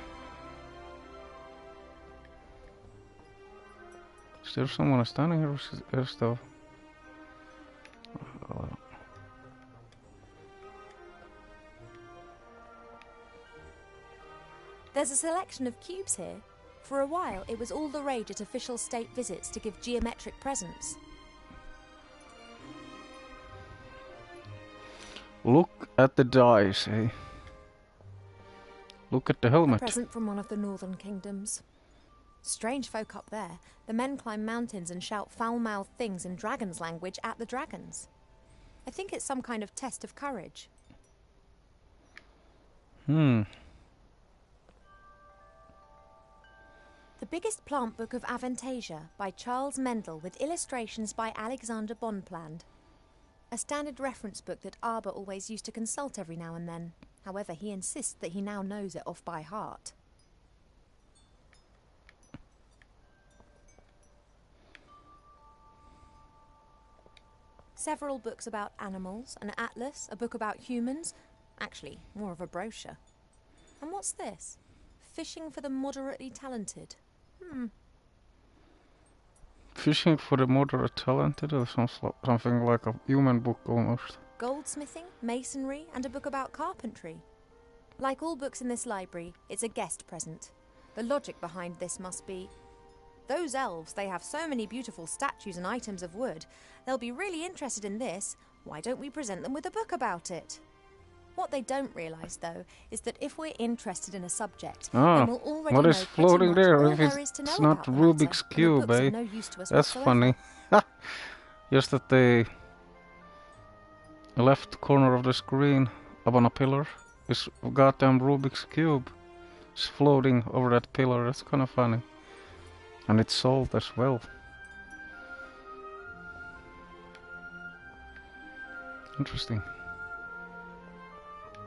Is there someone standing here or stuff? There's a selection of cubes here. For a while, it was all the rage at official state visits to give geometric presents. Look at the dice, eh? Look at the A helmet. present from one of the northern kingdoms. Strange folk up there. The men climb mountains and shout foul-mouthed things in dragon's language at the dragons. I think it's some kind of test of courage. Hmm. The Biggest Plant Book of Avantasia by Charles Mendel with illustrations by Alexander Bonpland. A standard reference book that Arbor always used to consult every now and then. However, he insists that he now knows it off by heart. Several books about animals, an atlas, a book about humans. Actually, more of a brochure. And what's this? Fishing for the moderately talented. Fishing for the moderate talented or something like a human book almost. Goldsmithing, masonry, and a book about carpentry. Like all books in this library, it's a guest present. The logic behind this must be, those elves, they have so many beautiful statues and items of wood. They'll be really interested in this. Why don't we present them with a book about it? What they don't realise, though, is that if we're interested in a subject, then we'll already what know is pretty floating much there all if there is to know it's not about the Rubik's matter, and the Cube, books eh? are no use to us That's whatsoever. funny. Just at the left corner of the screen, up on a pillar, is a goddamn Rubik's Cube. It's floating over that pillar. That's kind of funny. And it's sold as well. Interesting.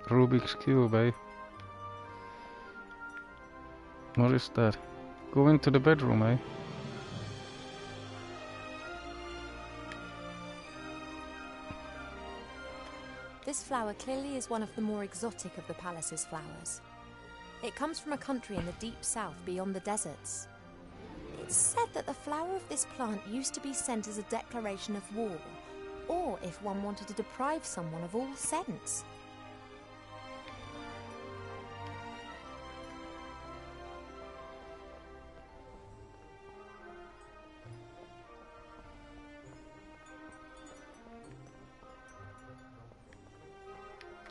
Rubik's Cube, eh? What is that? Go into the bedroom, eh? This flower clearly is one of the more exotic of the palace's flowers. It comes from a country in the deep south beyond the deserts. It's said that the flower of this plant used to be sent as a declaration of war, or if one wanted to deprive someone of all sense.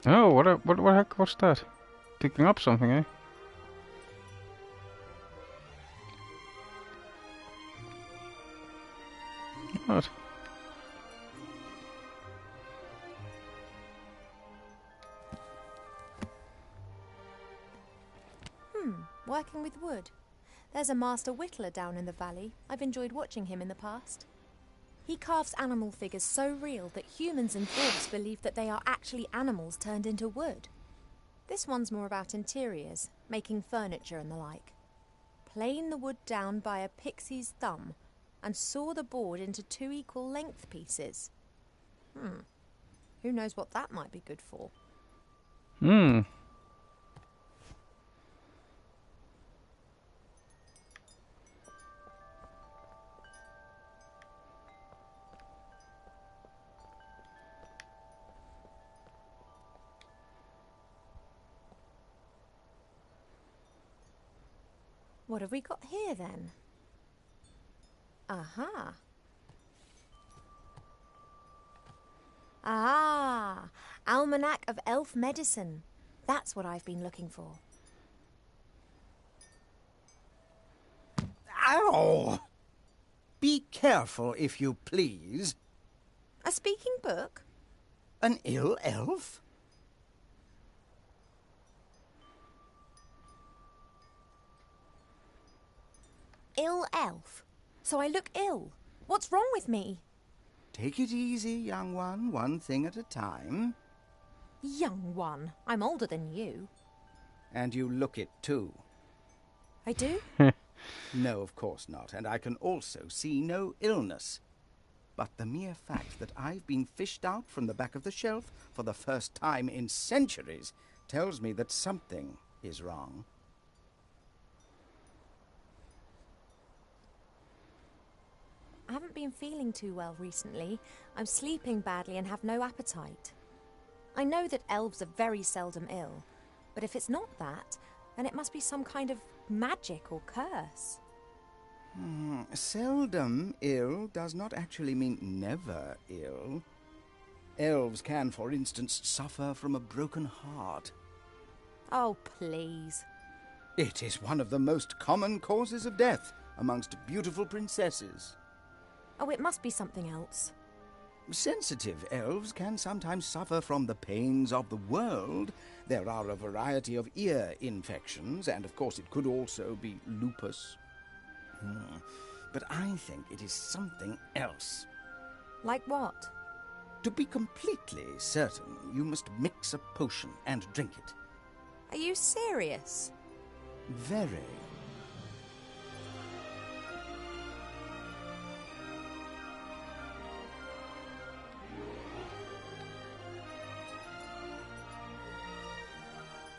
Oh, what the heck was that? Picking up something, eh? What? Working with wood. There's a master whittler down in the valley. I've enjoyed watching him in the past. He carves animal figures so real that humans and dwarves believe that they are actually animals turned into wood. This one's more about interiors, making furniture and the like. Plane the wood down by a pixie's thumb and saw the board into 2 equal length pieces. Who knows what that might be good for? What have we got here, then? Aha! Ah! Almanac of Elf Medicine. That's what I've been looking for. Ow! Be careful, if you please. A speaking book? An ill elf? ill elf? So I look ill? What's wrong with me? Take it easy, young one thing at a time. Young one, I'm older than you. And you look it too. I do? No, of course not, and I can also see no illness. But the mere fact that I've been fished out from the back of the shelf for the first time in centuries tells me that something is wrong. I haven't been feeling too well recently. I'm sleeping badly and have no appetite. I know that elves are very seldom ill, but if it's not that, then it must be some kind of magic or curse. Seldom ill does not actually mean never ill. Elves can, for instance, suffer from a broken heart. Oh, please. It is one of the most common causes of death amongst beautiful princesses. Oh, it must be something else. Sensitive elves can sometimes suffer from the pains of the world. There are a variety of ear infections, and of course it could also be lupus. But I think it is something else. Like what? To be completely certain, you must mix a potion and drink it. Are you serious? Very.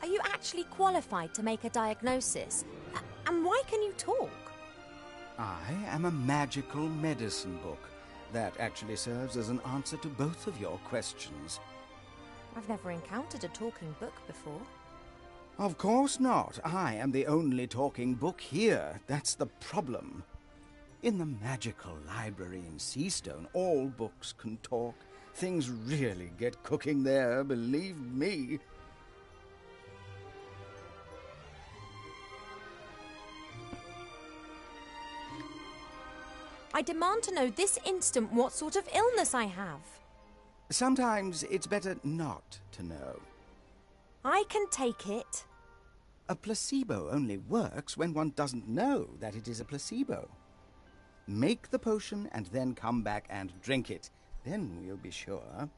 Are you actually qualified to make a diagnosis? And why can you talk? I am a magical medicine book. That actually serves as an answer to both of your questions. I've never encountered a talking book before. Of course not. I am the only talking book here. That's the problem. In the magical library in Seastone, all books can talk. Things really get cooking there, believe me. I demand to know this instant what sort of illness I have. Sometimes it's better not to know. I can take it. A placebo only works when one doesn't know that it is a placebo. Make the potion and then come back and drink it. Then we'll be sure.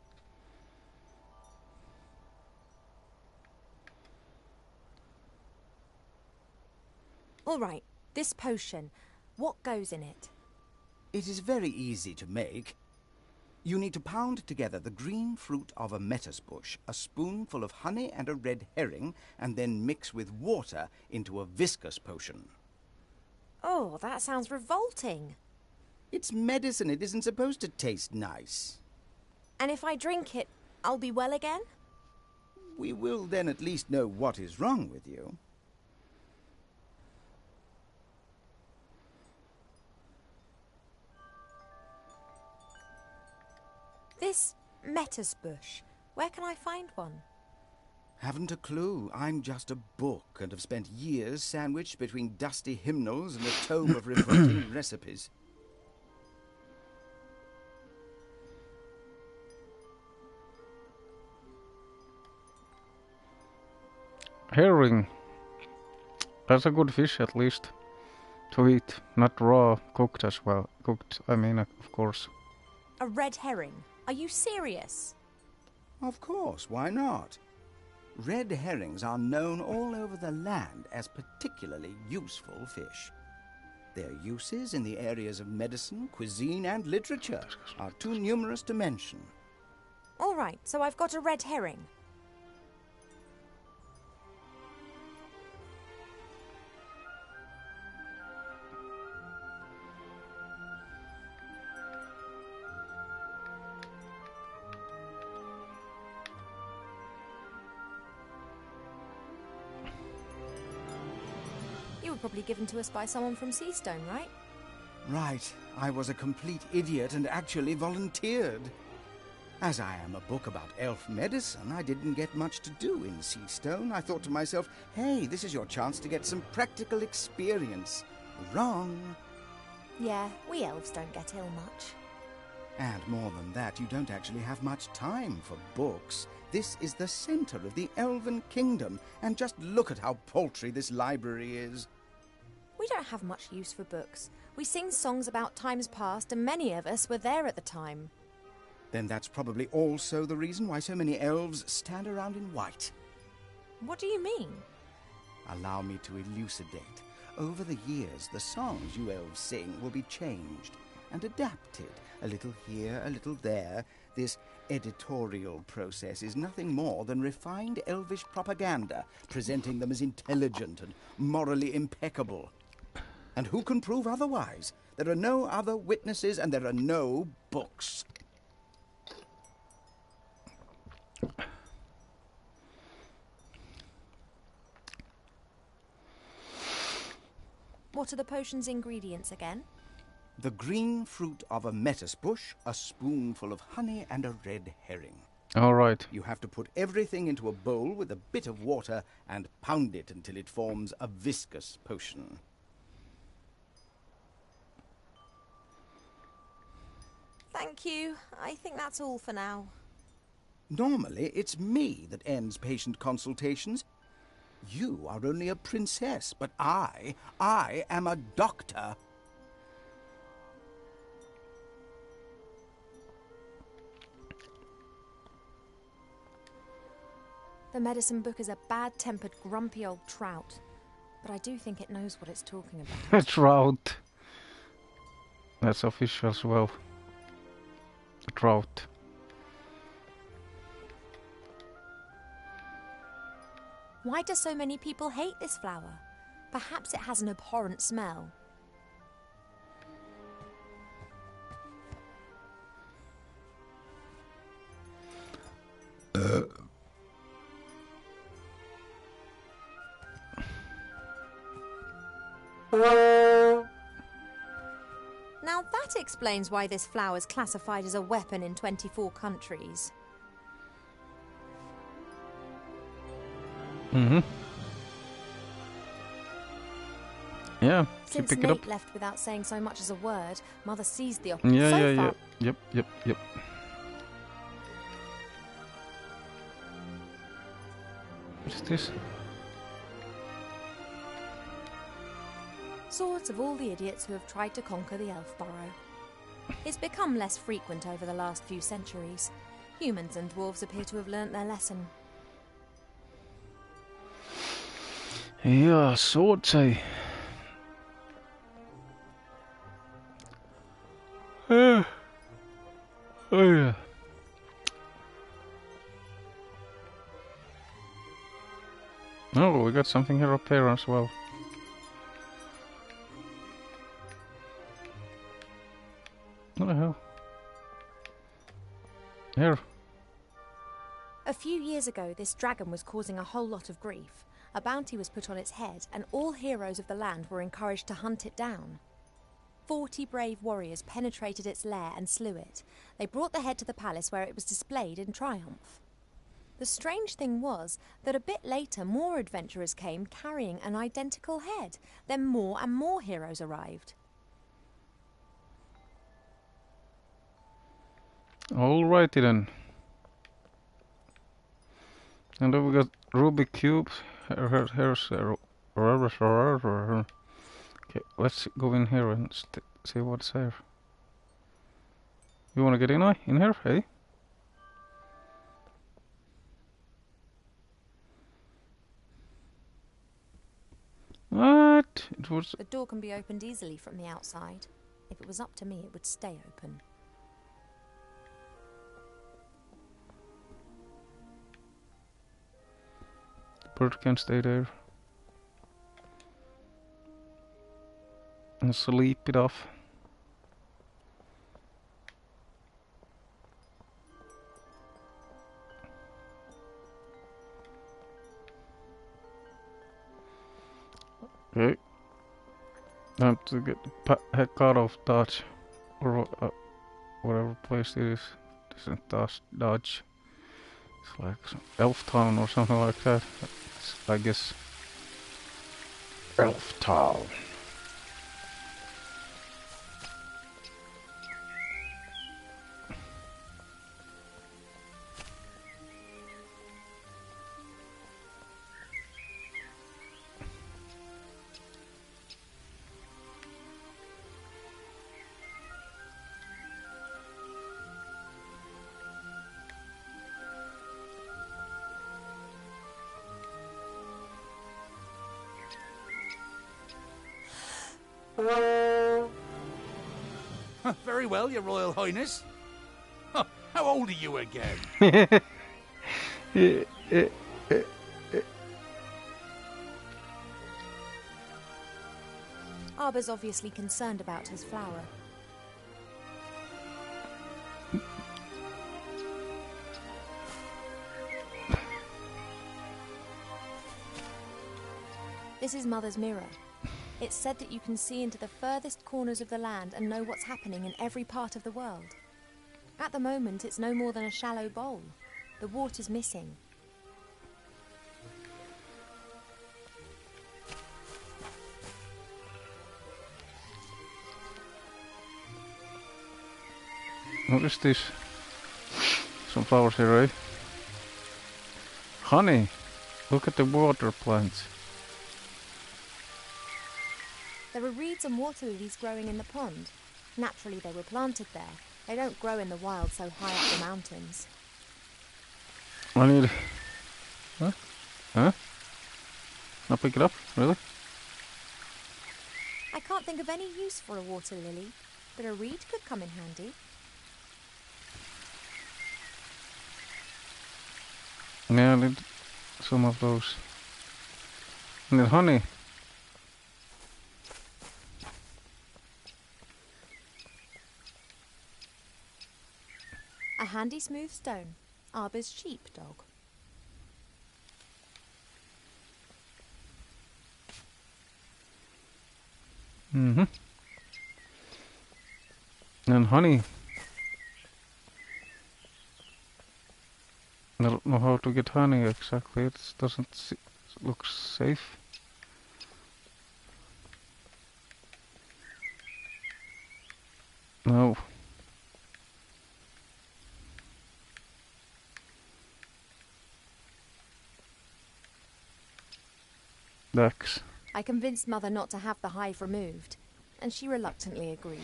All right, this potion. What goes in it? It is very easy to make. You need to pound together the green fruit of a metis bush, a spoonful of honey and a red herring, and then mix with water into a viscous potion. Oh, that sounds revolting. It's medicine. It isn't supposed to taste nice. And if I drink it, I'll be well again? We will then at least know what is wrong with you. This metis bush, where can I find one? Haven't a clue. I'm just a book and have spent years sandwiched between dusty hymnals and a tome of revolting recipes. Herring. That's a good fish at least. To eat, not raw, cooked as well. Cooked, I mean, of course. A red herring? Are you serious? Of course, why not? Red herrings are known all over the land as particularly useful fish. Their uses in the areas of medicine, cuisine, and literature are too numerous to mention. All right, so I've got a red herring. Probably given to us by someone from Seastone, right? Right. I was a complete idiot and actually volunteered. As I am a book about elf medicine, I didn't get much to do in Seastone. I thought to myself, hey, this is your chance to get some practical experience. Wrong. Yeah, we elves don't get ill much. And more than that, you don't actually have much time for books. This is the center of the elven kingdom, and just look at how paltry this library is. We don't have much use for books. We sing songs about times past, and many of us were there at the time. Then that's probably also the reason why so many elves stand around in white. What do you mean? Allow me to elucidate. Over the years, the songs you elves sing will be changed and adapted. A little here, a little there. This editorial process is nothing more than refined elvish propaganda, presenting them as intelligent and morally impeccable. And who can prove otherwise? There are no other witnesses and there are no books. What are the potion's ingredients again? The green fruit of a metis bush, a spoonful of honey, and a red herring. All right. You have to put everything into a bowl with a bit of water and pound it until it forms a viscous potion. Thank you. I think that's all for now. Normally, it's me that ends patient consultations. You are only a princess, but I am a doctor. The medicine book is a bad-tempered, grumpy old trout. But I do think it knows what it's talking about. A trout. That's official as well. A trout. Why do so many people hate this flower? Perhaps it has an abhorrent smell. Now that explains why this flower is classified as a weapon in 24 countries. Mm-hmm. Yeah, Since pick it up. Nate left without saying so much as a word, Mother seized the Yeah, opportunity. yeah. Yep. What is this? Swords of all the idiots who have tried to conquer the Elf Burrow. It's become less frequent over the last few centuries. Humans and dwarves appear to have learnt their lesson. Ja, swords, eh? Oh yeah. Oh, we got something here up here as well. What the hell? Here. A few years ago, this dragon was causing a whole lot of grief. A bounty was put on its head, and all heroes of the land were encouraged to hunt it down. 40 brave warriors penetrated its lair and slew it. They brought the head to the palace where it was displayed in triumph. The strange thing was that a bit later more adventurers came carrying an identical head. Then more and more heroes arrived. Alrighty then. And then we got Rubik cubes. Here's okay, let's go in here and see what's here. You wanna get in here, hey? What? It was. The door can be opened easily from the outside. If it was up to me, it would stay open. The bird can stay there. And sleep it off. Okay. I have to get the heck out of Dodge. Or whatever place it is. This isn't Dodge. It's like some Elf Town or something like that. I guess. Elf Town. Very well, Your Royal Highness. Huh, how old are you again? Arbor's obviously concerned about his flower. This is Mother's mirror. It's said that you can see into the furthest corners of the land and know what's happening in every part of the world. At the moment, it's no more than a shallow bowl. The water's missing. What is this? Some flowers here, right? Honey! Look at the water plants. There are reeds and water lilies growing in the pond. Naturally, they were planted there. They don't grow in the wild so high up the mountains. I need... Huh? Huh? I'll pick it up? Really? I can't think of any use for a water lily, but a reed could come in handy. Yeah, I need some of those. I need honey. A handy smooth stone. Arbor's sheepdog. Mm-hmm. And honey. I don't know how to get honey exactly. It doesn't look safe. No. Ducks. I convinced Mother not to have the hive removed, and she reluctantly agreed.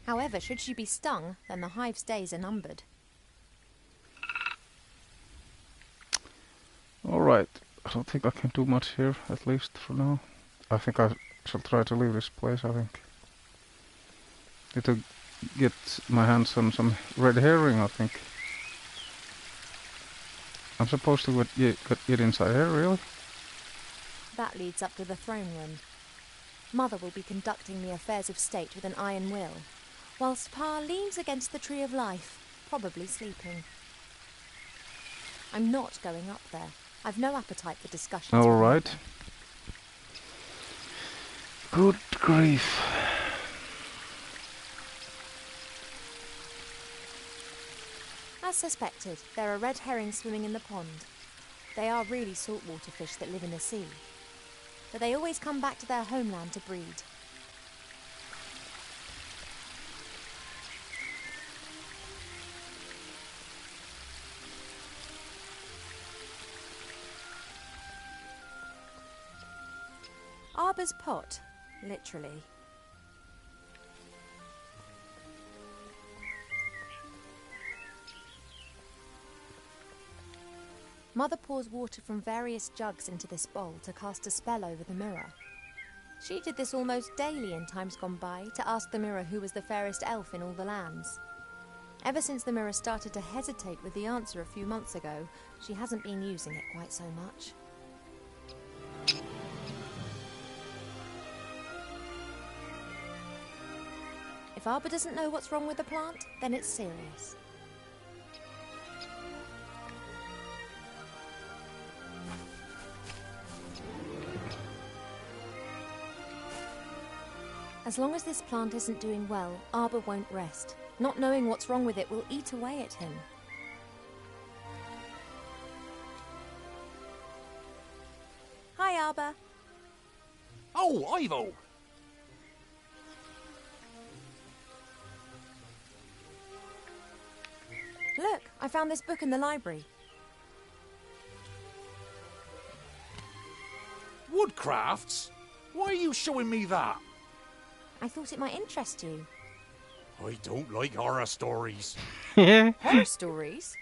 However, should she be stung, then the hive's days are numbered. Alright. I don't think I can do much here, at least for now. I think I shall try to leave this place, I think. Need to get my hands on some red herring, I think. I'm supposed to get inside here, really? That leads up to the throne room. Mother will be conducting the affairs of state with an iron will, whilst Pa leans against the tree of life, probably sleeping. I'm not going up there. I've no appetite for discussions. Alright. Good grief. As suspected, there are red herrings swimming in the pond. They are really saltwater fish that live in the sea. But they always come back to their homeland to breed. Arbor's pot, literally. Mother pours water from various jugs into this bowl to cast a spell over the mirror. She did this almost daily in times gone by to ask the mirror who was the fairest elf in all the lands. Ever since the mirror started to hesitate with the answer a few months ago, she hasn't been using it quite so much. If Arbor doesn't know what's wrong with the plant, then it's serious. As long as this plant isn't doing well, Arbor won't rest. Not knowing what's wrong with it will eat away at him. Hi, Arbor. Oh, Ivo! Look, I found this book in the library. Woodcrafts? Why are you showing me that? I thought it might interest you. I don't like horror stories. Horror stories?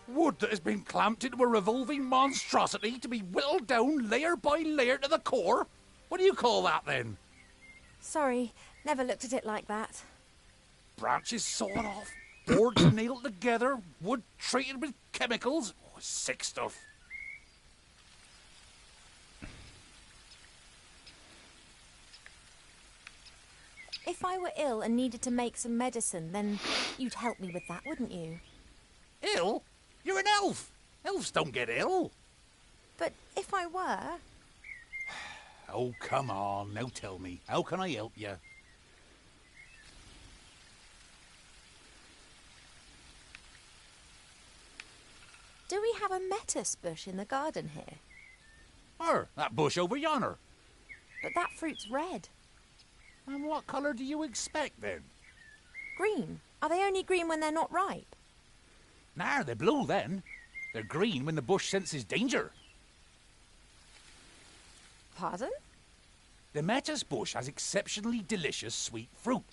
Wood that has been clamped into a revolving monstrosity to be whittled down layer by layer to the core? What do you call that, then? Sorry, never looked at it like that. Branches sawed off, boards nailed together, wood treated with chemicals. Oh, sick stuff. If I were ill and needed to make some medicine, then you'd help me with that, wouldn't you? Ill? You're an elf. Elves don't get ill. But if I were... Oh, come on. Now tell me. How can I help you? Do we have a lettuce bush in the garden here? That bush over yonder. But that fruit's red. And what colour do you expect, then? Green. Are they only green when they're not ripe? Nah, they're blue then. They're green when the bush senses danger. Pardon? The lettuce bush has exceptionally delicious sweet fruit.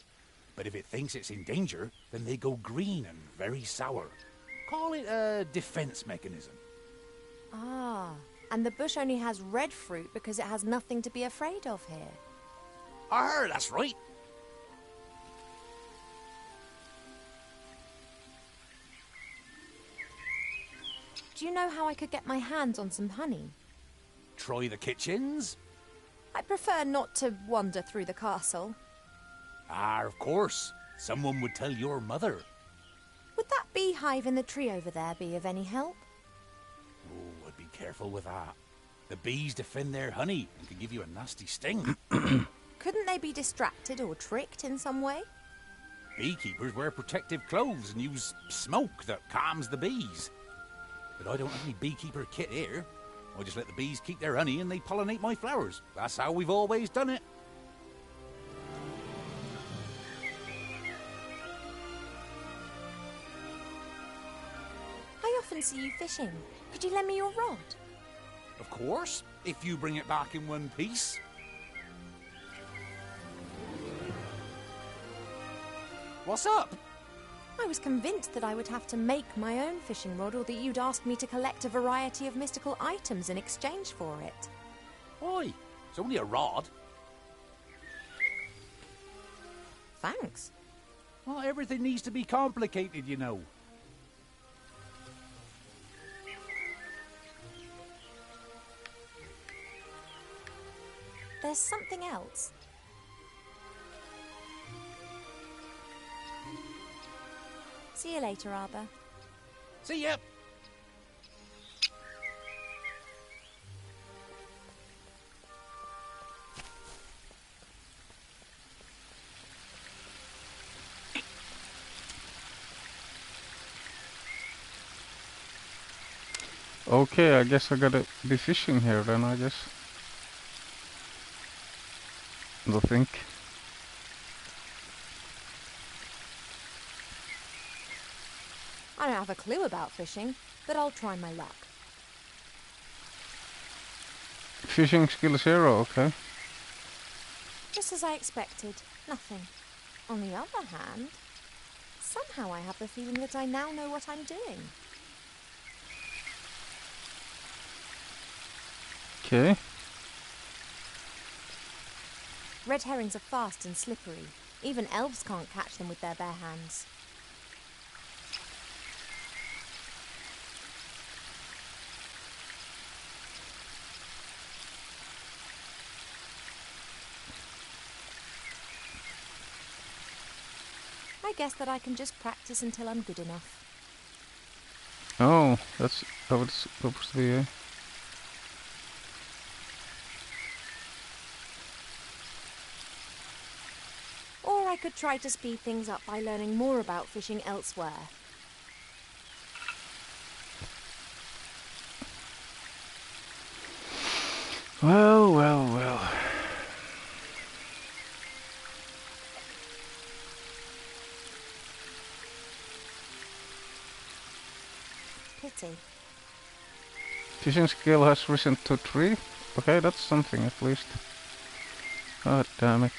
But if it thinks it's in danger, then they go green and very sour. Call it a defense mechanism. Ah, and the bush only has red fruit because it has nothing to be afraid of here. That's right. Do you know how I could get my hands on some honey? Try the kitchens. I prefer not to wander through the castle. Of course. Someone would tell your mother. Would that beehive in the tree over there be of any help? Oh, I'd be careful with that. The bees defend their honey and can give you a nasty sting. Couldn't they be distracted or tricked in some way? Beekeepers wear protective clothes and use smoke that calms the bees. But I don't have any beekeeper kit here. I just let the bees keep their honey and they pollinate my flowers. That's how we've always done it. I often see you fishing. Could you lend me your rod? Of course, if you bring it back in one piece. What's up? I was convinced that I would have to make my own fishing rod or that you'd ask me to collect a variety of mystical items in exchange for it. Why? It's only a rod. Thanks. Well, everything needs to be complicated, you know. There's something else. See you later, Arthur. See ya. Okay, I guess I gotta be fishing here then, I guess. I think. I don't have a clue about fishing, but I'll try my luck. Fishing skill 0, okay. Just as I expected, nothing. On the other hand, somehow I have the feeling that I now know what I'm doing. Okay. Red herrings are fast and slippery. Even elves can't catch them with their bare hands. I guess that I can just practice until I'm good enough. Oh, that's how it's supposed to be, eh? Or I could try to speed things up by learning more about fishing elsewhere. Well, well, well. Pity. Fishing skill has risen to 3. Okay, that's something at least. God damn it.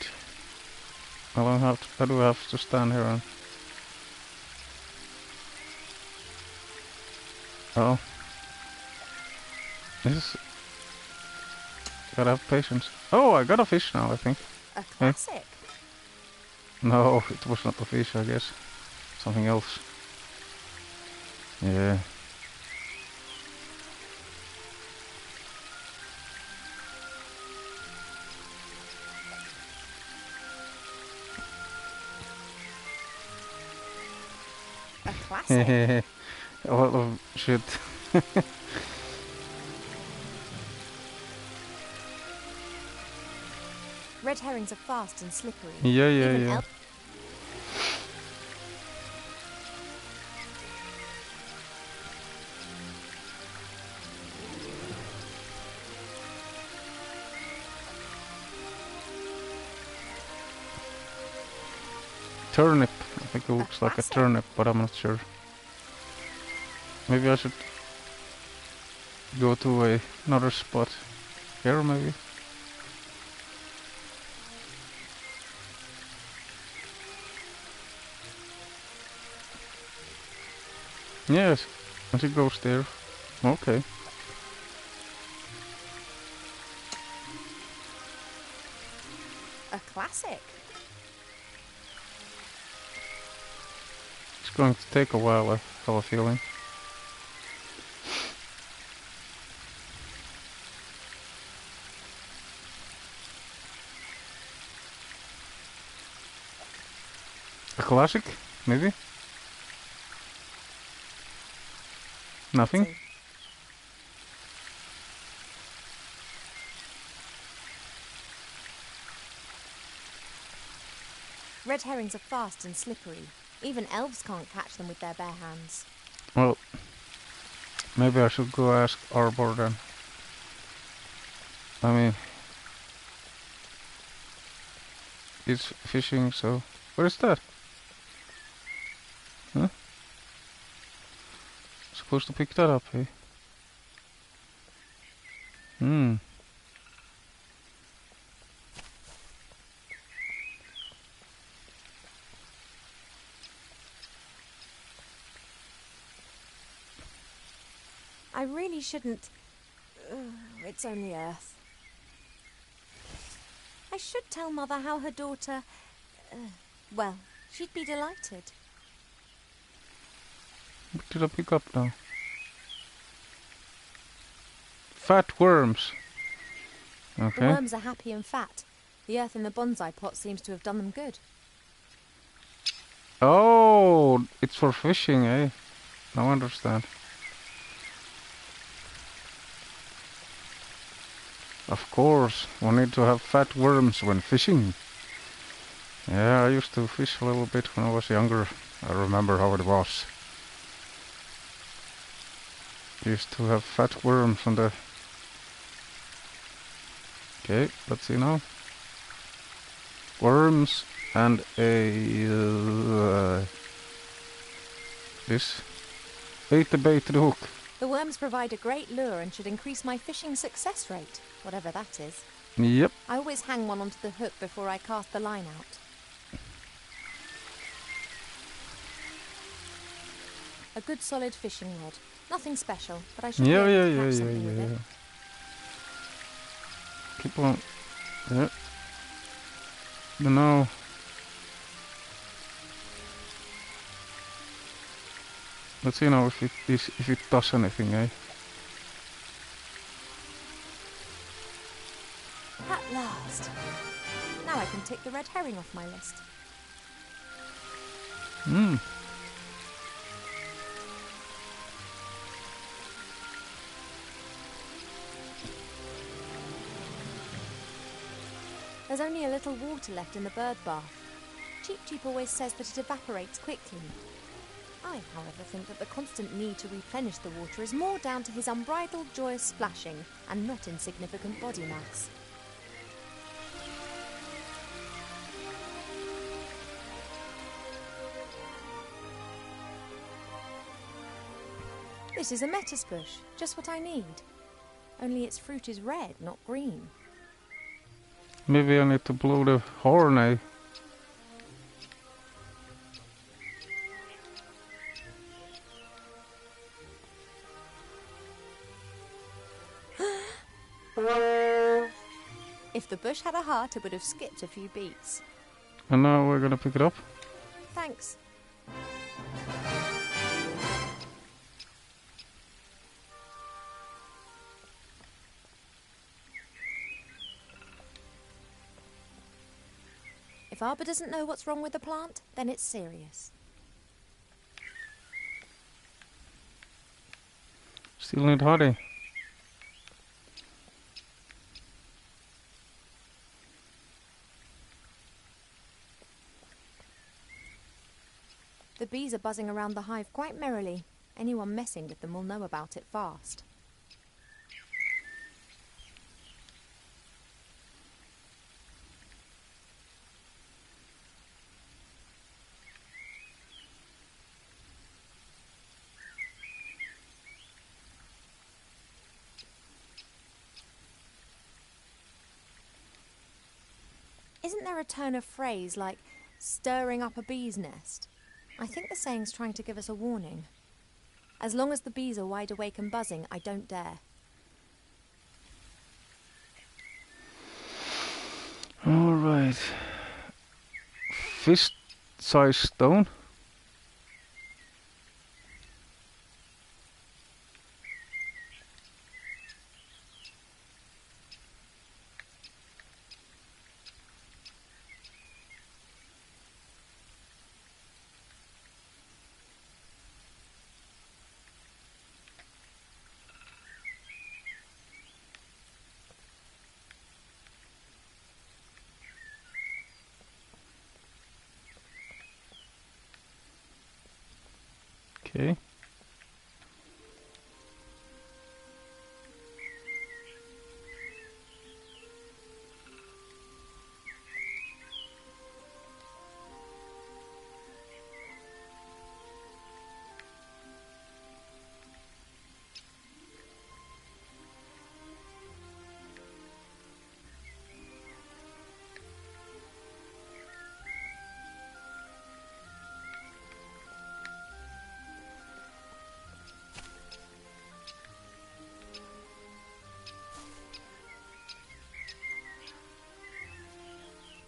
How long how do I have to stand here and... Oh. This is... Gotta have patience. Oh, I got a fish now, I think. A classic. No, it was not a fish, I guess. Something else. Yeah. A classic. A lot of shit. Red herrings are fast and slippery. Yeah, Even yeah. Turnip. I think it looks like a classic. turnip, but I'm not sure. Maybe I should go to another spot. Here, maybe? Yes, and it goes there. Okay. A classic. It's going to take a while, I have a feeling. A classic? Maybe? Nothing? Red herrings are fast and slippery. Even elves can't catch them with their bare hands. Well, maybe I should go ask Arbor then. I mean, it's fishing, so... What is that? Huh? Supposed to pick that up, eh? Hmm. I really shouldn't... it's only Earth. I should tell Mother how her daughter... well, she'd be delighted. What did I pick up now? Fat worms. Okay. The worms are happy and fat. The earth in the bonsai pot seems to have done them good. Oh, it's for fishing, eh? Now I understand. Of course, we need to have fat worms when fishing. Yeah, I used to fish a little bit when I was younger. I remember how it was. Used to have fat worms on the... Okay, let's see now. Worms and a... this. Bait the hook. The worms provide a great lure and should increase my fishing success rate, whatever that is. Yep. I always hang one onto the hook before I cast the line out. A good solid fishing rod. Nothing special, but I should be able to catch something with it. Keep on. Yeah. No. Let's see now if it does anything, eh? At last. Now I can tick the red herring off my list. Hmm. There's only a little water left in the bird bath. Cheep Cheep always says that it evaporates quickly. I, however, think that the constant need to replenish the water is more down to his unbridled joyous splashing and not insignificant body mass. This is a metis bush, just what I need. Only its fruit is red, not green. Maybe I need to blow the horn, eh? If the bush had a heart, it would have skipped a few beats. And now we're gonna pick it up. Thanks. If Arbor doesn't know what's wrong with the plant, then it's serious. Still need honey. The bees are buzzing around the hive quite merrily. Anyone messing with them will know about it fast. Isn't there a turn of phrase like stirring up a bee's nest? I think the saying's trying to give us a warning. As long as the bees are wide awake and buzzing, I don't dare. Alright. Fist-sized stone. Okay.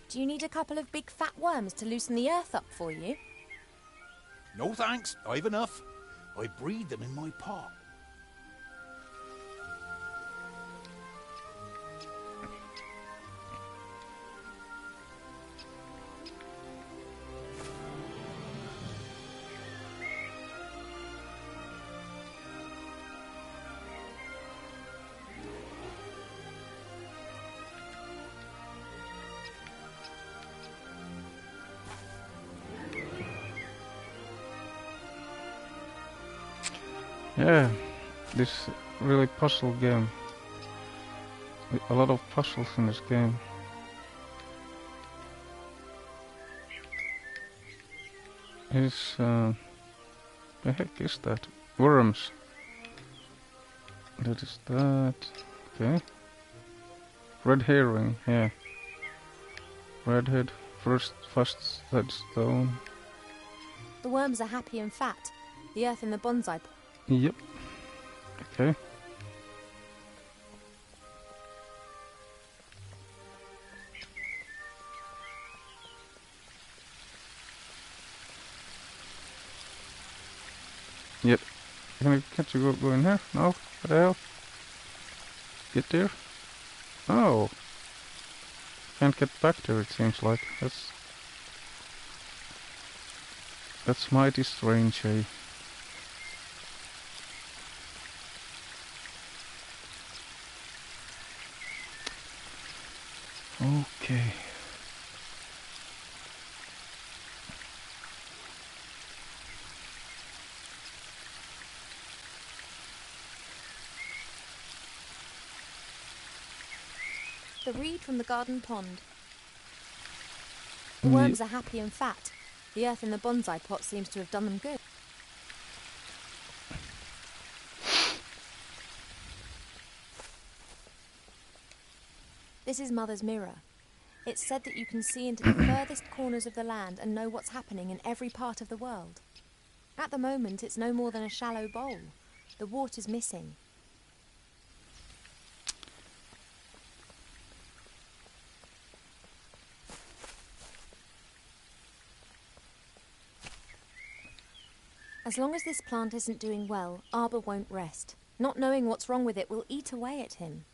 Do you need a couple of big fat worms to loosen the earth up for you? No thanks, I've enough. I breed them in my pot. Yeah, this really puzzle game. A lot of puzzles in this game. The heck is that? Worms. That is that. Okay. Red herring, yeah. Redhead, fast stone. The worms are happy and fat. The earth in the bonsai. Yep. Okay. Yep. Can't you go in here? No? What the hell? Get there? Oh. Can't get back there, it seems like. That's mighty strange, eh? Okay. The reed from the garden pond. The worms are happy and fat. The earth in the bonsai pot seems to have done them good. This is Mother's mirror. It's said that you can see into the furthest corners of the land and know what's happening in every part of the world. At the moment, it's no more than a shallow bowl. The water's missing. As long as this plant isn't doing well, Arbor won't rest. Not knowing what's wrong with it will eat away at him.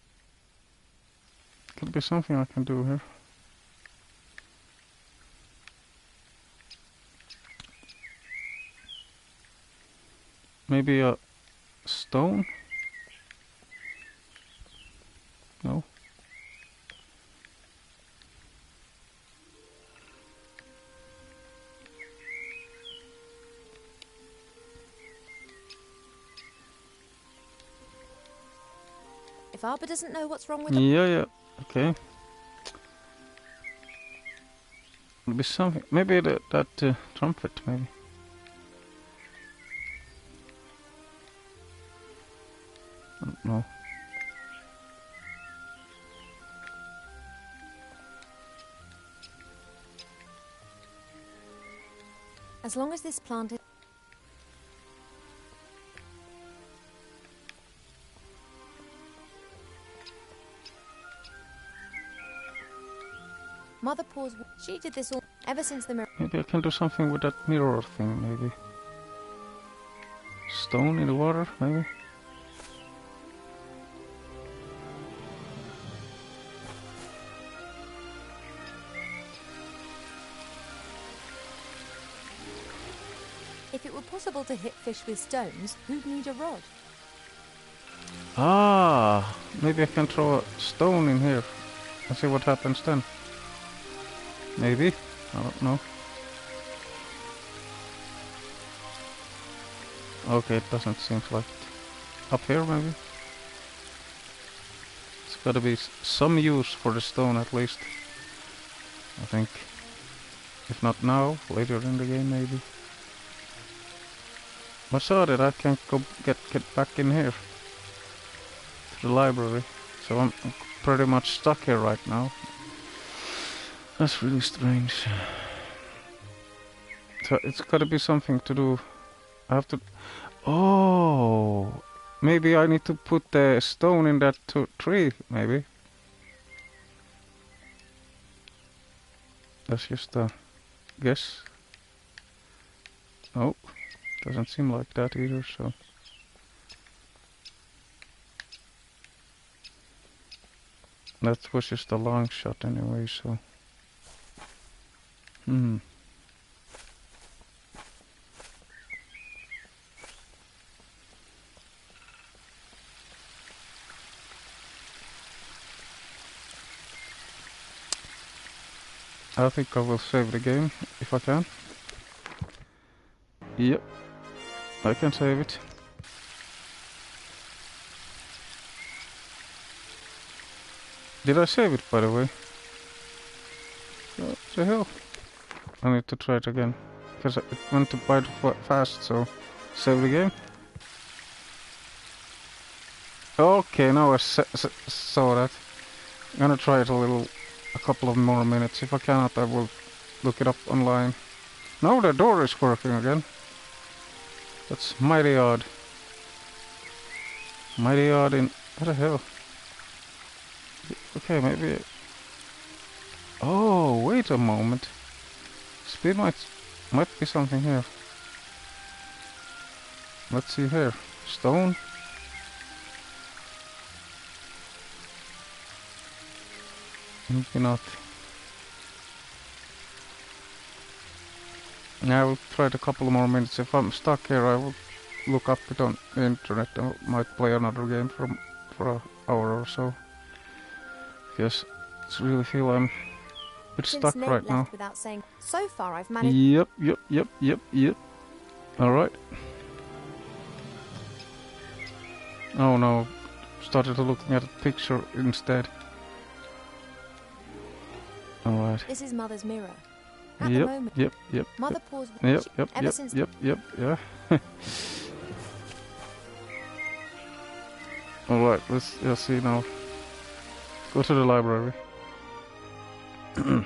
Could be something I can do here. Maybe a stone? No. If Arbor doesn't know what's wrong with it... Yeah, okay. It'll be something. Maybe that trumpet, maybe. I don't know. As long as this plant is... Mother paused. She did this all ever since the mirror. Maybe I can do something with that mirror thing, maybe. Stone in the water, maybe. If it were possible to hit fish with stones, who'd need a rod? Ah, maybe I can throw a stone in here and see what happens then. Maybe, I don't know. Okay, it doesn't seem like it. Up here maybe? It's gotta be some use for the stone at least. I think. If not now, later in the game maybe. I saw that I can't go get back in here. To the library. So I'm pretty much stuck here right now. That's really strange. So it's gotta be something to do. I have to... Oh! Maybe I need to put the stone in that tree, maybe. That's just a guess. Oh, doesn't seem like that either, so... That was just a long shot anyway, so... I think I will save the game, if I can. Yep, I can save it. Did I save it, by the way? What the hell? I need to try it again. Because it went to quite fast, so... Save the game. Okay, now I saw that. I'm gonna try it a couple of more minutes. If I cannot, I will look it up online. Now the door is working again. That's mighty odd. Mighty odd in... What the hell? Okay, maybe... Oh, wait a moment. Speed might be something here. Let's see here. Stone. Maybe not. I will try it a couple more minutes. If I'm stuck here, I will look up it on the internet. I might play another game for an hour or so. Because I really feel I'm a bit stuck Nate right now. left without saying, so far I've managed. Yep. Alright. Oh no. Started looking at a picture instead. Alright. This is Mother's mirror. At the moment, Yep. Mother paused. Yeah. Alright, let's see now. Go to the library. I'm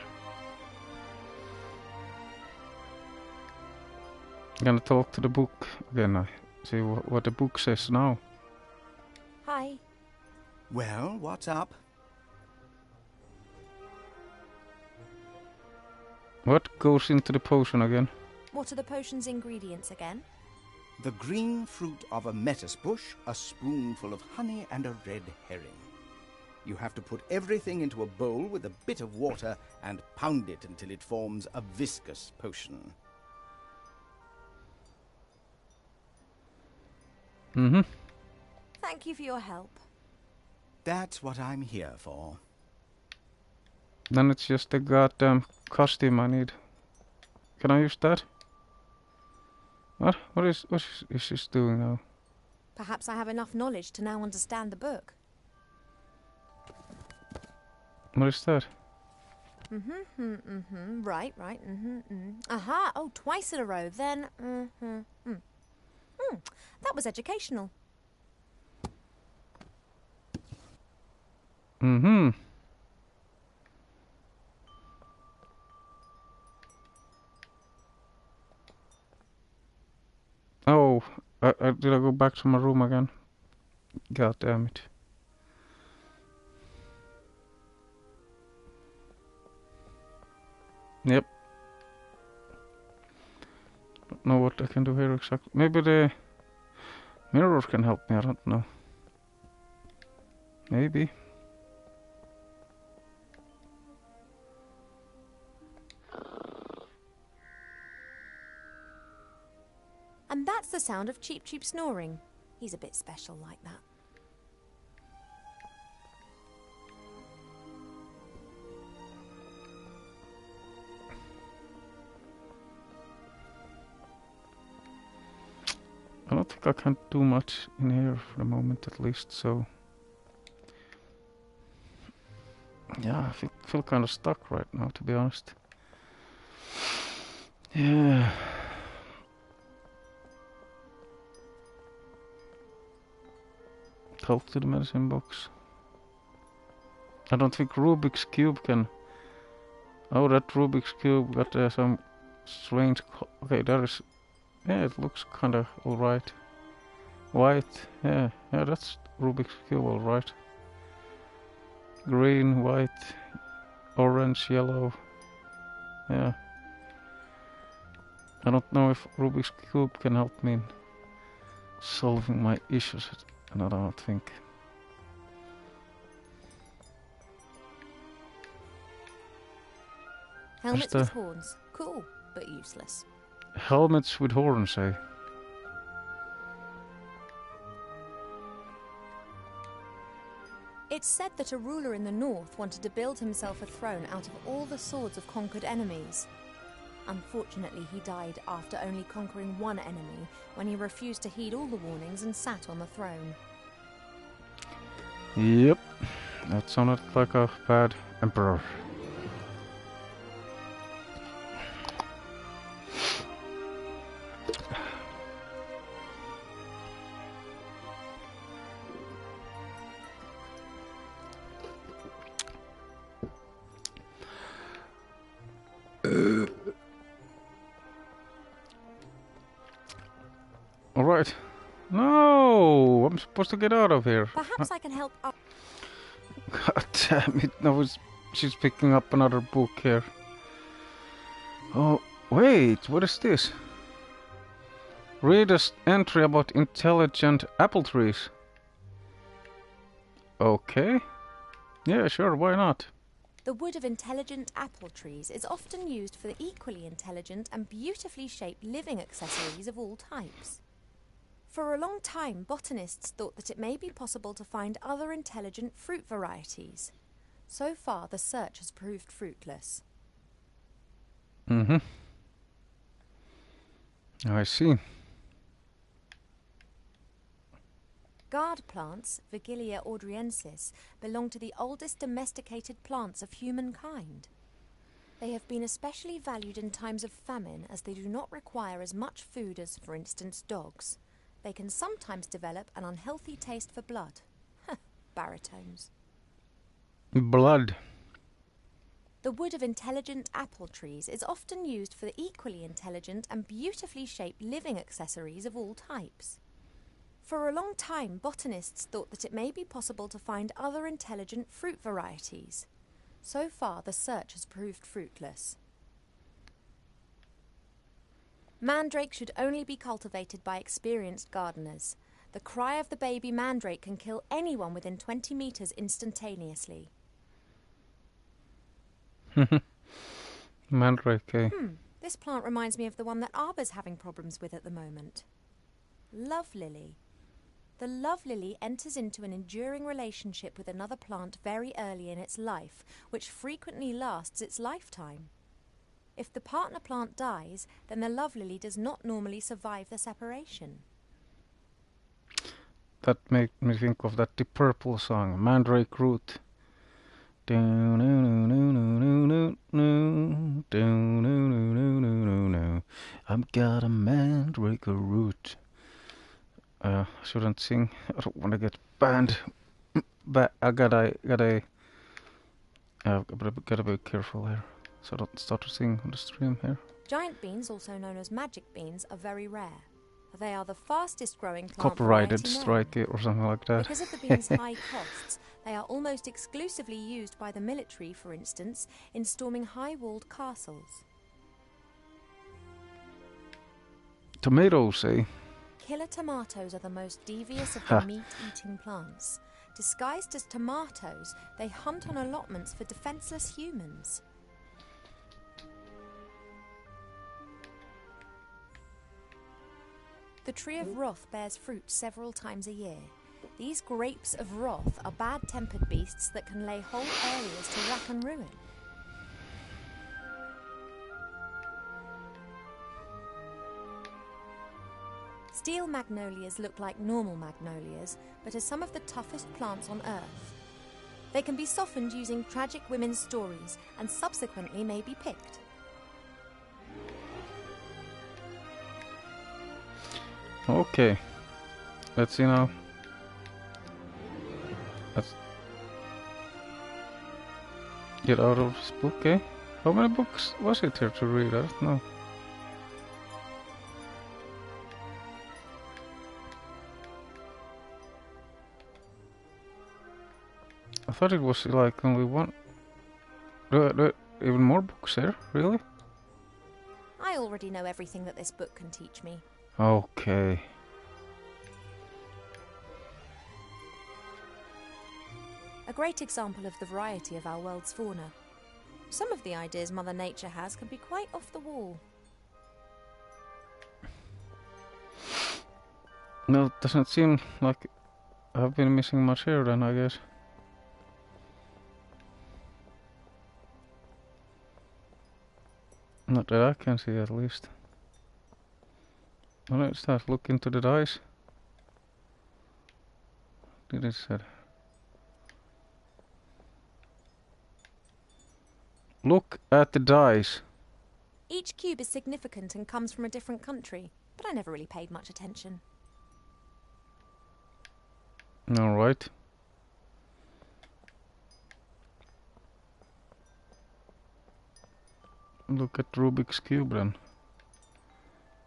gonna talk to the book again. See what the book says now. Hi. Well, what's up? What goes into the potion again? What are the potion's ingredients again? The green fruit of a metis bush, a spoonful of honey, and a red herring. You have to put everything into a bowl with a bit of water and pound it until it forms a viscous potion. Mm-hmm. Thank you for your help. That's what I'm here for. Then it's just the goddamn costume I need. Can I use that? What? What is this doing now? Perhaps I have enough knowledge to now understand the book. What is that? Right. Aha! Oh, twice in a row. Then, that was educational. Mm-hmm. Oh, did I go back to my room again? God damn it. Yep. Don't know what I can do here exactly. Maybe the mirrors can help me, I don't know. Maybe. And that's the sound of Cheep Cheep snoring. He's a bit special like that. I don't think I can do much in here for the moment at least, so... Yeah, I feel kind of stuck right now, to be honest. Yeah. Talk to the medicine box. I don't think Rubik's Cube can... Oh, that Rubik's Cube got some strange... Okay, that is... Yeah, it looks kinda alright. White, yeah, that's Rubik's Cube alright. Green, white, orange, yellow. Yeah. I don't know if Rubik's Cube can help me in solving my issues, and I don't think. Helmets with horns. Cool, but useless. Helmets with horns, eh? It's said that a ruler in the north wanted to build himself a throne out of all the swords of conquered enemies. Unfortunately, he died after only conquering one enemy, when he refused to heed all the warnings and sat on the throne. Yep, that sounded like a bad emperor. Alright. No! I'm supposed to get out of here. Perhaps I can help. God damn it. Now she's picking up another book here. Oh, wait. What is this? Read an entry about intelligent apple trees. Okay. Yeah, sure. Why not? The wood of intelligent apple trees is often used for the equally intelligent and beautifully shaped living accessories of all types. For a long time, botanists thought that it may be possible to find other intelligent fruit varieties. So far, the search has proved fruitless. Mm-hmm. I see. Guard plants, Vigilia audriensis, belong to the oldest domesticated plants of humankind. They have been especially valued in times of famine as they do not require as much food as, for instance, dogs. They can sometimes develop an unhealthy taste for blood. Baritones. Blood. The wood of intelligent apple trees is often used for the equally intelligent and beautifully shaped living accessories of all types. For a long time, botanists thought that it may be possible to find other intelligent fruit varieties. So far, the search has proved fruitless. Mandrake should only be cultivated by experienced gardeners. The cry of the baby mandrake can kill anyone within 20 meters instantaneously. Mandrake, eh? This plant reminds me of the one that Arbor's having problems with at the moment. Love lily. The love lily enters into an enduring relationship with another plant very early in its life, which frequently lasts its lifetime. If the partner plant dies, then the love lily does not normally survive the separation. That made me think of that Deep Purple song, Mandrake Root. I've got a mandrake root. I shouldn't sing. I don't want to get banned. But I gotta be careful here, so I don't start to sing on the stream here. Giant beans, also known as magic beans, are very rare. They are the fastest growing plant Copyrighted variety known. strike it or something like that. Because of the beans' high costs, they are almost exclusively used by the military, for instance, in storming high-walled castles. Tomatoes, eh? Killer tomatoes are the most devious of the meat-eating plants. Disguised as tomatoes, they hunt on allotments for defenseless humans. The tree of wrath bears fruit several times a year. These grapes of wrath are bad-tempered beasts that can lay whole areas to rack and ruin. Steel magnolias look like normal magnolias, but are some of the toughest plants on Earth. They can be softened using tragic women's stories and subsequently may be picked. Okay, let's see now. Let's get out of this book, eh? How many books was it here to read? I don't know. I thought it was like only one. Even more books here, really? I already know everything that this book can teach me. Okay. A great example of the variety of our world's fauna. Some of the ideas Mother Nature has can be quite off the wall. No, it doesn't seem like I've been missing much here then, I guess. Not that I can see, at least. Well, let's start look into the dice. Did it said? Look at the dice. Each cube is significant and comes from a different country, but I never really paid much attention. Alright. Look at Rubik's Cube then.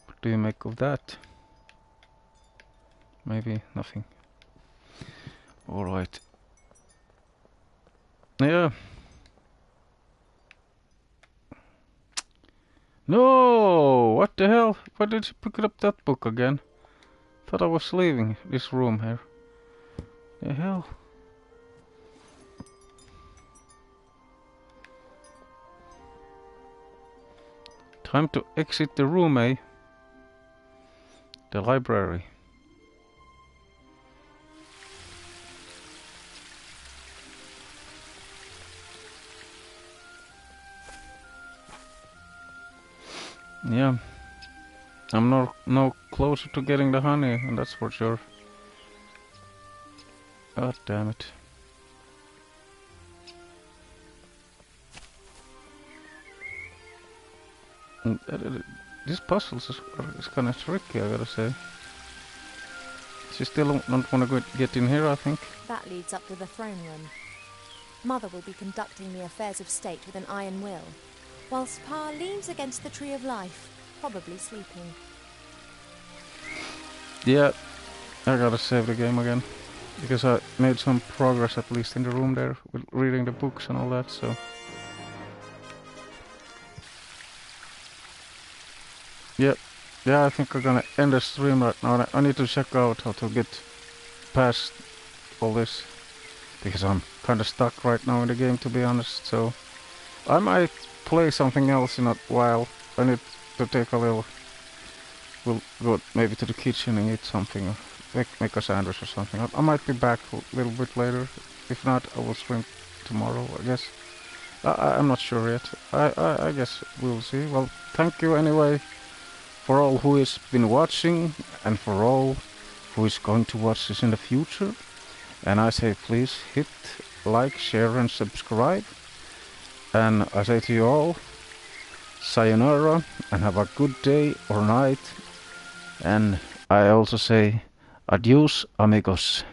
What do you make of that? Maybe nothing. Alright. Yeah. No! What the hell? Why did you pick up that book again? Thought I was leaving this room here. The hell? Time to exit the room, eh? The library. Yeah. I'm no closer to getting the honey, and that's for sure. God damn it. This puzzle is kind of tricky, I gotta say. She still don't want to get in here, I think. That leads up to the throne room. Mother will be conducting the affairs of state with an iron will, whilst Pa leans against the Tree of Life, probably sleeping. Yeah, I gotta save the game again. Because I made some progress at least in the room there, with reading the books and all that, so... Yep, yeah, I think I'm gonna end the stream right now. I need to check out how to get past all this, because I'm kind of stuck right now in the game, to be honest. So I might play something else in a while. I need to take a little. We'll go maybe to the kitchen and eat something, or make a sandwich or something. I might be back a little bit later. If not, I will stream tomorrow, I guess. I'm not sure yet. I guess we'll see. Well, thank you anyway for all who has been watching, and for all who is going to watch this in the future. And I say please hit like, share and subscribe. And I say to you all, sayonara, and have a good day or night. And I also say adios amigos.